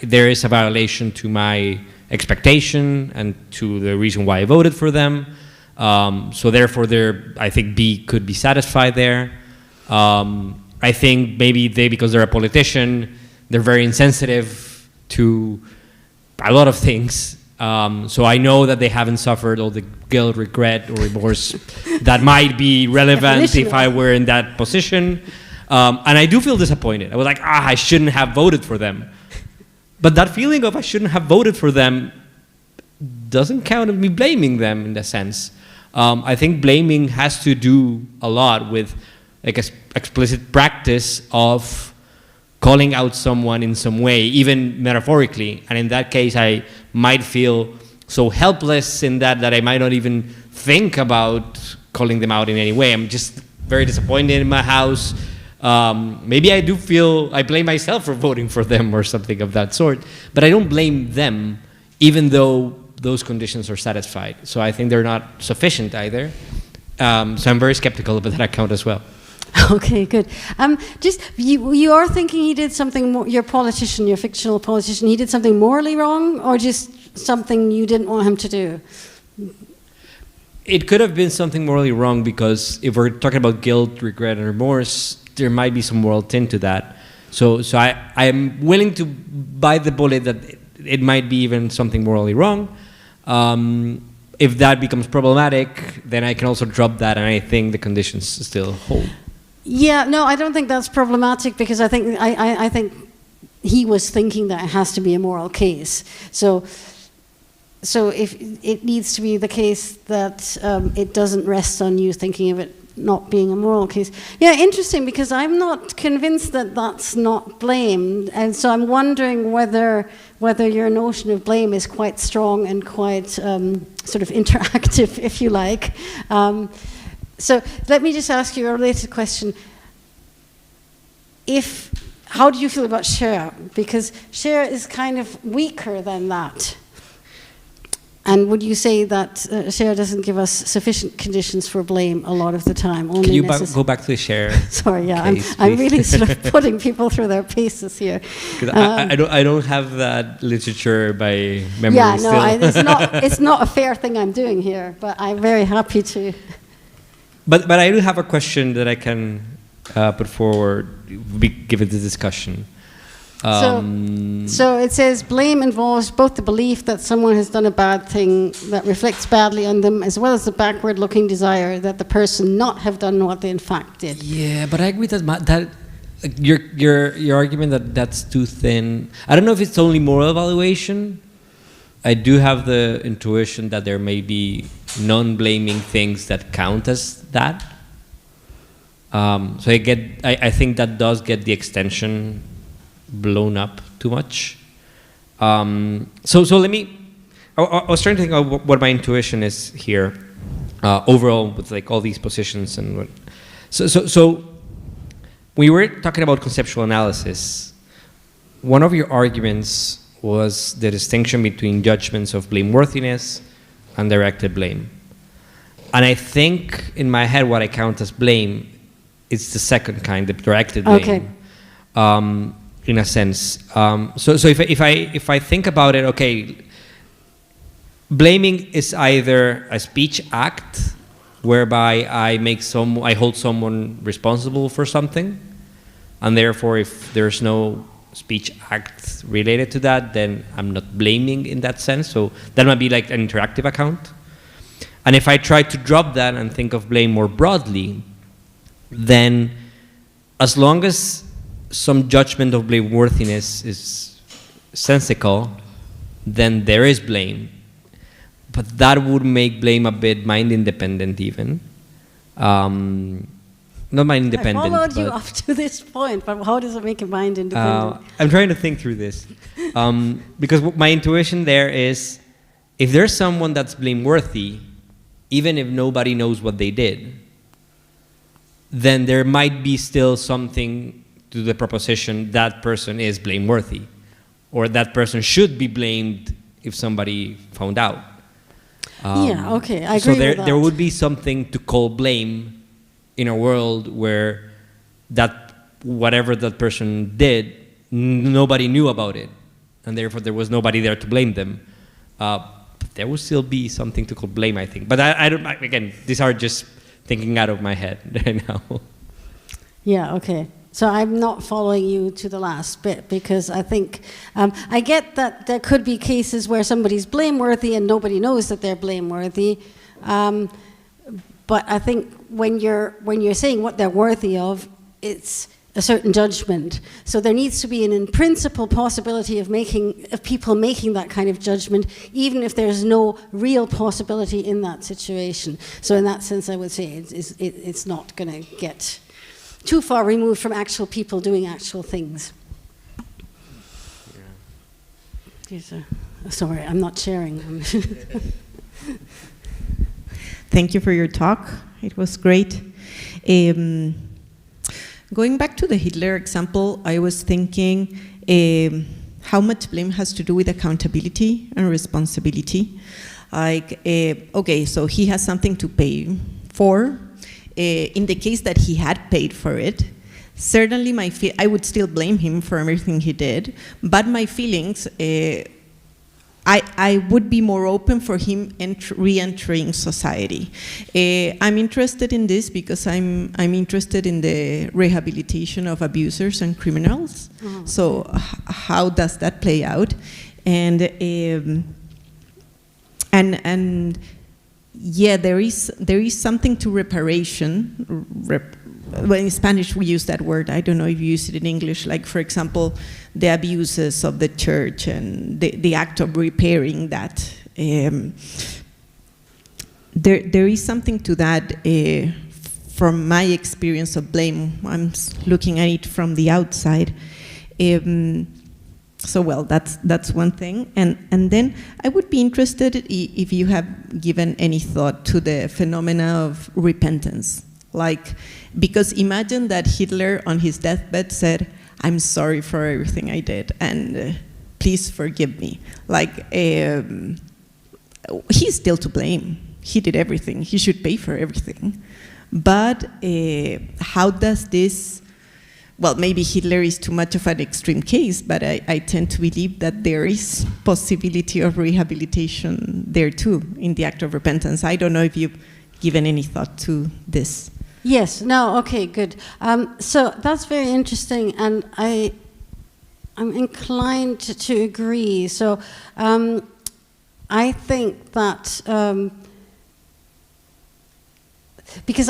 there is a violation to my expectation and to the reason why I voted for them. So therefore, I think B could be satisfied there. I think maybe because they're a politician, they're very insensitive to a lot of things. So I know that they haven't suffered all the guilt, regret, or remorse that might be relevant if I were in that position. And I do feel disappointed. I was like, I shouldn't have voted for them. But that feeling of I shouldn't have voted for them doesn't count as me blaming them in that sense. I think blaming has to do a lot with like explicit practice of calling out someone in some way, even metaphorically. And in that case, I might feel so helpless in that I might not even think about calling them out in any way. I'm just very disappointed in my house. Maybe I do feel I blame myself for voting for them or something of that sort, but I don't blame them, even though those conditions are satisfied. So I think they're not sufficient either. So I'm very skeptical about that account as well. Okay, good. You are thinking he did something more, your fictional politician, he did something morally wrong, or just something you didn't want him to do? It could have been something morally wrong, because if we're talking about guilt, regret, and remorse, there might be some moral tint to that. So I am willing to bite the bullet that it might be even something morally wrong. If that becomes problematic, then I can also drop that, and I think the conditions still hold. Yeah, no, I don't think that's problematic, because I think he was thinking that it has to be a moral case. So if it needs to be the case that it doesn't rest on you thinking of it not being a moral case. Yeah, interesting, because I'm not convinced that that's not blame, and so I'm wondering whether your notion of blame is quite strong and quite sort of interactive, if you like. So let me just ask you a related question. How do you feel about Cher? Because Cher is kind of weaker than that. And would you say that Cher doesn't give us sufficient conditions for blame a lot of the time? Can you go back to the Cher? Sorry, yeah, case, I'm really sort of putting people through their paces here. I don't have that literature by memory. Yeah, no, still. it's not a fair thing I'm doing here, but I'm very happy to. But I do have a question that I can put forward, given the discussion. So it says blame involves both the belief that someone has done a bad thing that reflects badly on them, as well as the backward-looking desire that the person not have done what they in fact did. Yeah, but I agree that your argument that's too thin. I don't know if it's only moral evaluation. I do have the intuition that there may be non-blaming things that count as that. So I think that does get the extension blown up too much. So let me I was trying to think of what my intuition is here, overall with like all these positions and what. So we were talking about conceptual analysis. One of your arguments was the distinction between judgments of blameworthiness and directed blame. And I think in my head what I count as blame is the second kind, the directed blame. Okay. In a sense. So if I think about it, okay, blaming is either a speech act whereby I hold someone responsible for something, and therefore if there's no speech act related to that, then I'm not blaming in that sense. So that might be like an interactive account. And if I try to drop that and think of blame more broadly, then as long as some judgment of blameworthiness is sensical, then there is blame. But that would make blame a bit mind-independent even. Not mind-independent. I followed you up to this point, but how does it make it mind-independent? I'm trying to think through this. Because my intuition there is, if there's someone that's blameworthy, even if nobody knows what they did, then there might be still something to the proposition that person is blameworthy, or that person should be blamed if somebody found out. Yeah, okay, I agree with that. There would be something to call blame in a world where that whatever that person did, nobody knew about it, and therefore there was nobody there to blame them. There would still be something to call blame, I think. But I don't. Again, these are just thinking out of my head right now. Yeah, okay. So I'm not following you to the last bit, because I think, I get that there could be cases where somebody's blameworthy and nobody knows that they're blameworthy. But I think when you're saying what they're worthy of, it's a certain judgment. So there needs to be an in principle possibility of people making that kind of judgment, even if there's no real possibility in that situation. So in that sense, I would say it's not going to get too far removed from actual people doing actual things. Yeah. Sorry, I'm not sharing. Thank you for your talk. It was great. Going back to the Hitler example, I was thinking how much blame has to do with accountability and responsibility. Like, okay, so he has something to pay for. In the case that he had paid for it, certainly I would still blame him for everything he did, but my feelings, I would be more open for him re-entering society. I'm interested in this because I'm interested in the rehabilitation of abusers and criminals. Oh. So how does that play out? And yeah, there is something to reparation. Well, in Spanish we use that word. I don't know if you use it in English. Like, for example, the abuses of the church and the act of repairing that. There is something to that from my experience of blame. I'm looking at it from the outside. So, well, that's one thing. And then I would be interested if you have given any thought to the phenomena of repentance. Like, because imagine that Hitler on his deathbed said, "I'm sorry for everything I did, and please forgive me." Like, he's still to blame. He did everything. He should pay for everything. But how does this... Well, maybe Hitler is too much of an extreme case, but I tend to believe that there is possibility of rehabilitation there too, in the act of repentance. I don't know if you've given any thought to this. Yes, no, okay, good. So that's very interesting, and I'm inclined to agree. So I think that, because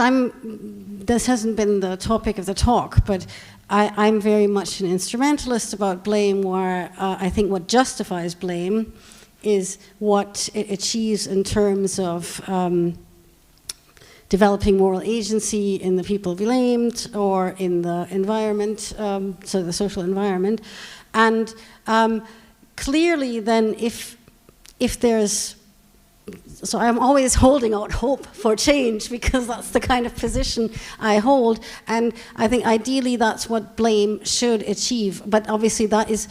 this hasn't been the topic of the talk, but I'm very much an instrumentalist about blame, where I think what justifies blame is what it achieves in terms of developing moral agency in the people blamed or in the environment, so the social environment. And clearly then, if if there's, so I'm always holding out hope for change because that's the kind of position I hold, and I think ideally that's what blame should achieve, but obviously that is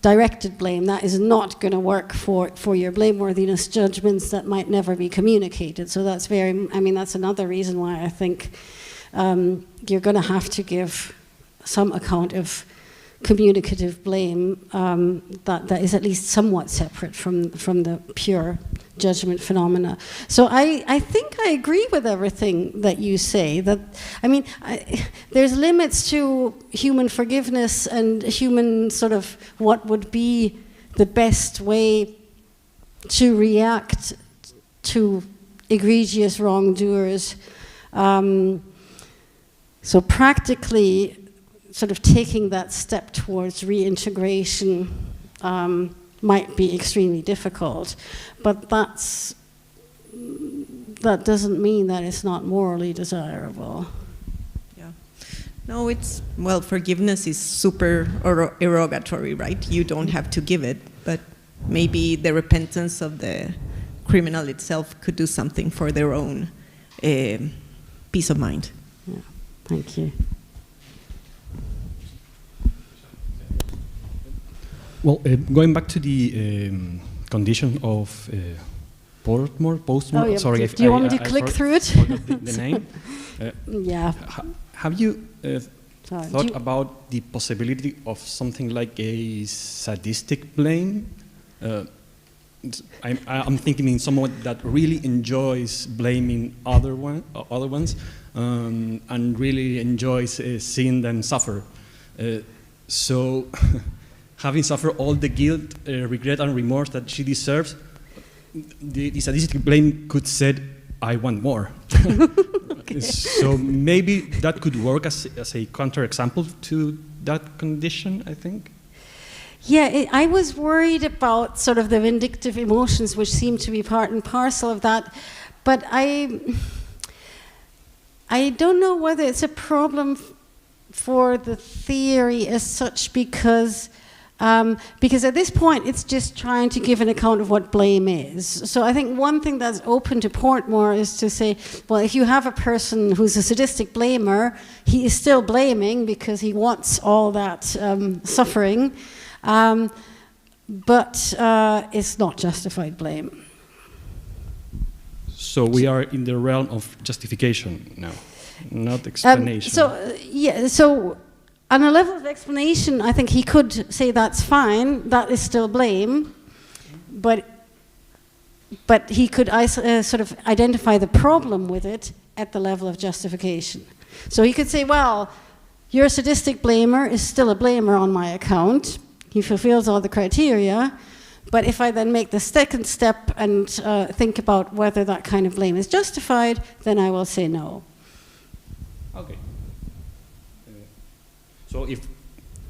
directed blame. That is not going to work for your blameworthiness judgments that might never be communicated. So that's that's another reason why I think you're going to have to give some account of communicative blame that is at least somewhat separate from the pure judgment phenomena. So I think I agree with everything that you say. That there's limits to human forgiveness and human sort of what would be the best way to react to egregious wrongdoers. So practically, sort of taking that step towards reintegration might be extremely difficult, but that doesn't mean that it's not morally desirable. Yeah. No, forgiveness is super erogatory, right? You don't have to give it, but maybe the repentance of the criminal itself could do something for their own peace of mind. Yeah. Thank you. Well, going back to the condition of Postmore. Oh, yeah. Sorry, do you want me to click through it? The name. Yeah. Have you Sorry, thought about the possibility of something like a sadistic blame? I'm thinking in someone that really enjoys blaming other ones, and really enjoys seeing them suffer. So. Having suffered all the guilt, regret, and remorse that she deserves, the sadistic blame could say, "I want more." Okay. So maybe that could work as a counterexample to that condition, I think. Yeah, I was worried about sort of the vindictive emotions, which seem to be part and parcel of that, but I don't know whether it's a problem for the theory as such, because at this point it's just trying to give an account of what blame is. So I think one thing that's open to Portmore is to say, well, if you have a person who's a sadistic blamer, he is still blaming because he wants all that suffering, but it's not justified blame. So we are in the realm of justification now, not explanation. So on a level of explanation, I think he could say that's fine, that is still blame, but he could sort of identify the problem with it at the level of justification. So he could say, well, your sadistic blamer is still a blamer on my account, he fulfills all the criteria, but if I then make the second step and think about whether that kind of blame is justified, then I will say no. Okay. So if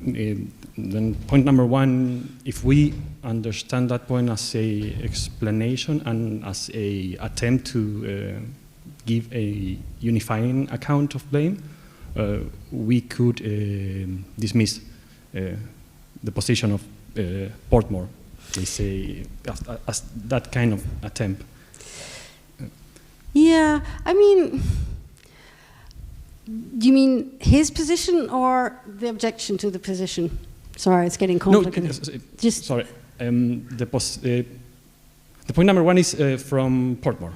then point number one, if we understand that point as a explanation and as a attempt to give a unifying account of blame, we could dismiss the position of Portmore, they say, as that kind of attempt. Yeah, I mean, do you mean his position or the objection to the position? Sorry, it's getting complicated. No, just sorry. The point number one is from Portmore.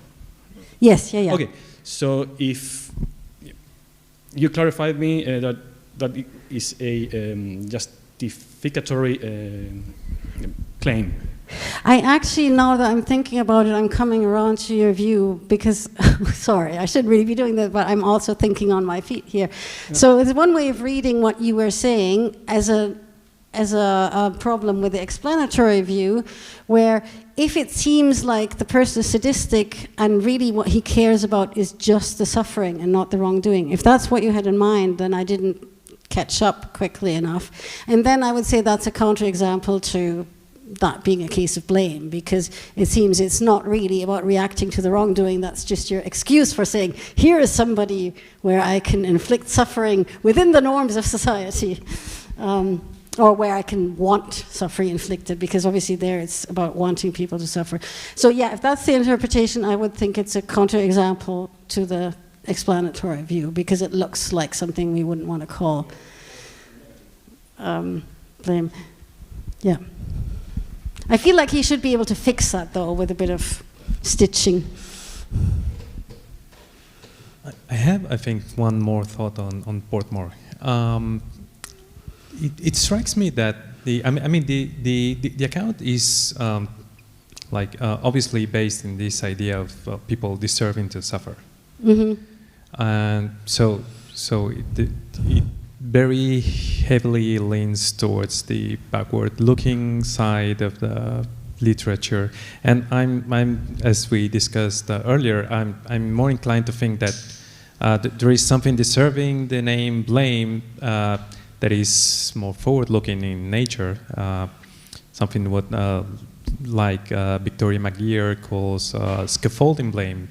Yes, yeah. Okay, so if you clarified me that it is a justificatory claim. I actually, now that I'm thinking about it, I'm coming around to your view because, sorry, I shouldn't really be doing that, but I'm also thinking on my feet here. Yeah. So it's one way of reading what you were saying as a problem with the explanatory view, where if it seems like the person is sadistic and really what he cares about is just the suffering and not the wrongdoing, if that's what you had in mind, then I didn't catch up quickly enough. And then I would say that's a counterexample to that being a case of blame, because it seems it's not really about reacting to the wrongdoing, that's just your excuse for saying, here is somebody where I can inflict suffering within the norms of society. or where I can want suffering inflicted, because obviously there it's about wanting people to suffer. So yeah, if that's the interpretation, I would think it's a counterexample to the explanatory view, because it looks like something we wouldn't want to call blame. Yeah. I feel like he should be able to fix that, though, with a bit of stitching. I have, I think, one more thought on Portmore. It strikes me that the account is obviously based in this idea of people deserving to suffer, and so it very heavily leans towards the backward-looking side of the literature, and I'm as we discussed earlier, I'm more inclined to think that there is something deserving the name blame that is more forward-looking in nature, something what Victoria McGeer calls scaffolding blame,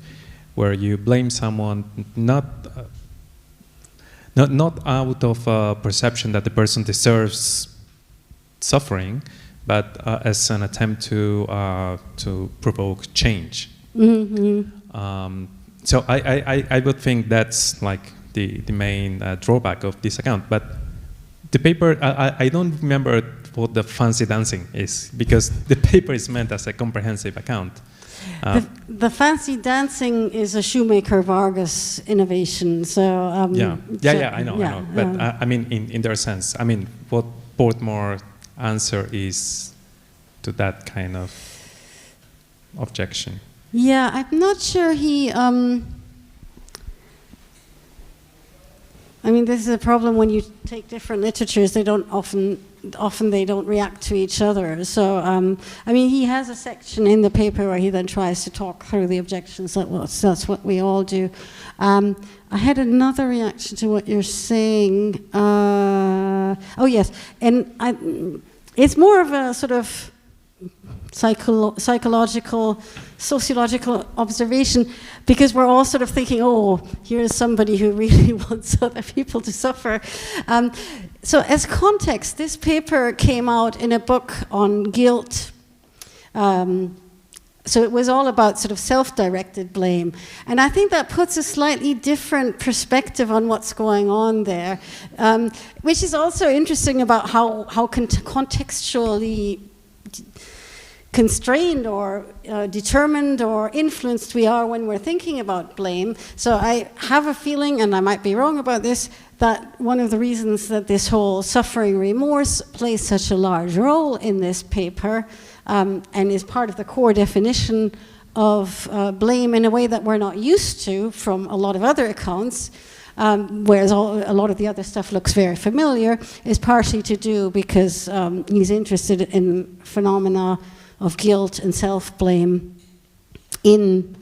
where you blame someone not out of perception that the person deserves suffering, but as an attempt to provoke change. So I would think that's like the main drawback of this account. But the paper, I don't remember what the fancy dancing is, because the paper is meant as a comprehensive account. The fancy dancing is a Shoemaker Vargas innovation. So I know. But I mean, in their sense, I mean, what Portmore's answer is to that kind of objection. Yeah, I'm not sure he. I mean, this is a problem when you take different literatures. They don't often they don't react to each other. So, I mean, he has a section in the paper where he then tries to talk through the objections. That's what we all do. I had another reaction to what you're saying. Oh yes, and it's more of a sort of psychological, sociological observation, because we're all sort of thinking, oh, here's somebody who really wants other people to suffer. So as context, this paper came out in a book on guilt. So it was all about sort of self-directed blame. And I think that puts a slightly different perspective on what's going on there, which is also interesting about how contextually constrained or determined or influenced we are when we're thinking about blame. So I have a feeling, and I might be wrong about this, that one of the reasons that this whole suffering remorse plays such a large role in this paper and is part of the core definition of blame in a way that we're not used to from a lot of other accounts, whereas a lot of the other stuff looks very familiar, is partially to do because he's interested in phenomena of guilt and self-blame in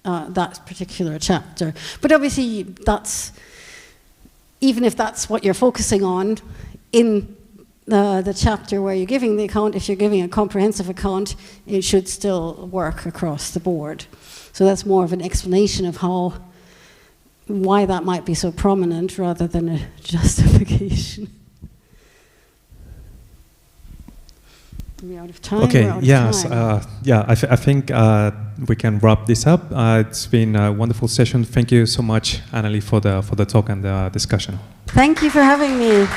that particular chapter. But obviously, even if that's what you're focusing on in the chapter where you're giving the account, if you're giving a comprehensive account, it should still work across the board. So that's more of an explanation of why that might be so prominent rather than a justification. We're out of time. Okay, yes, I think we can wrap this up. It's been a wonderful session. Thank you so much, Anneli, for the talk and the discussion. Thank you for having me.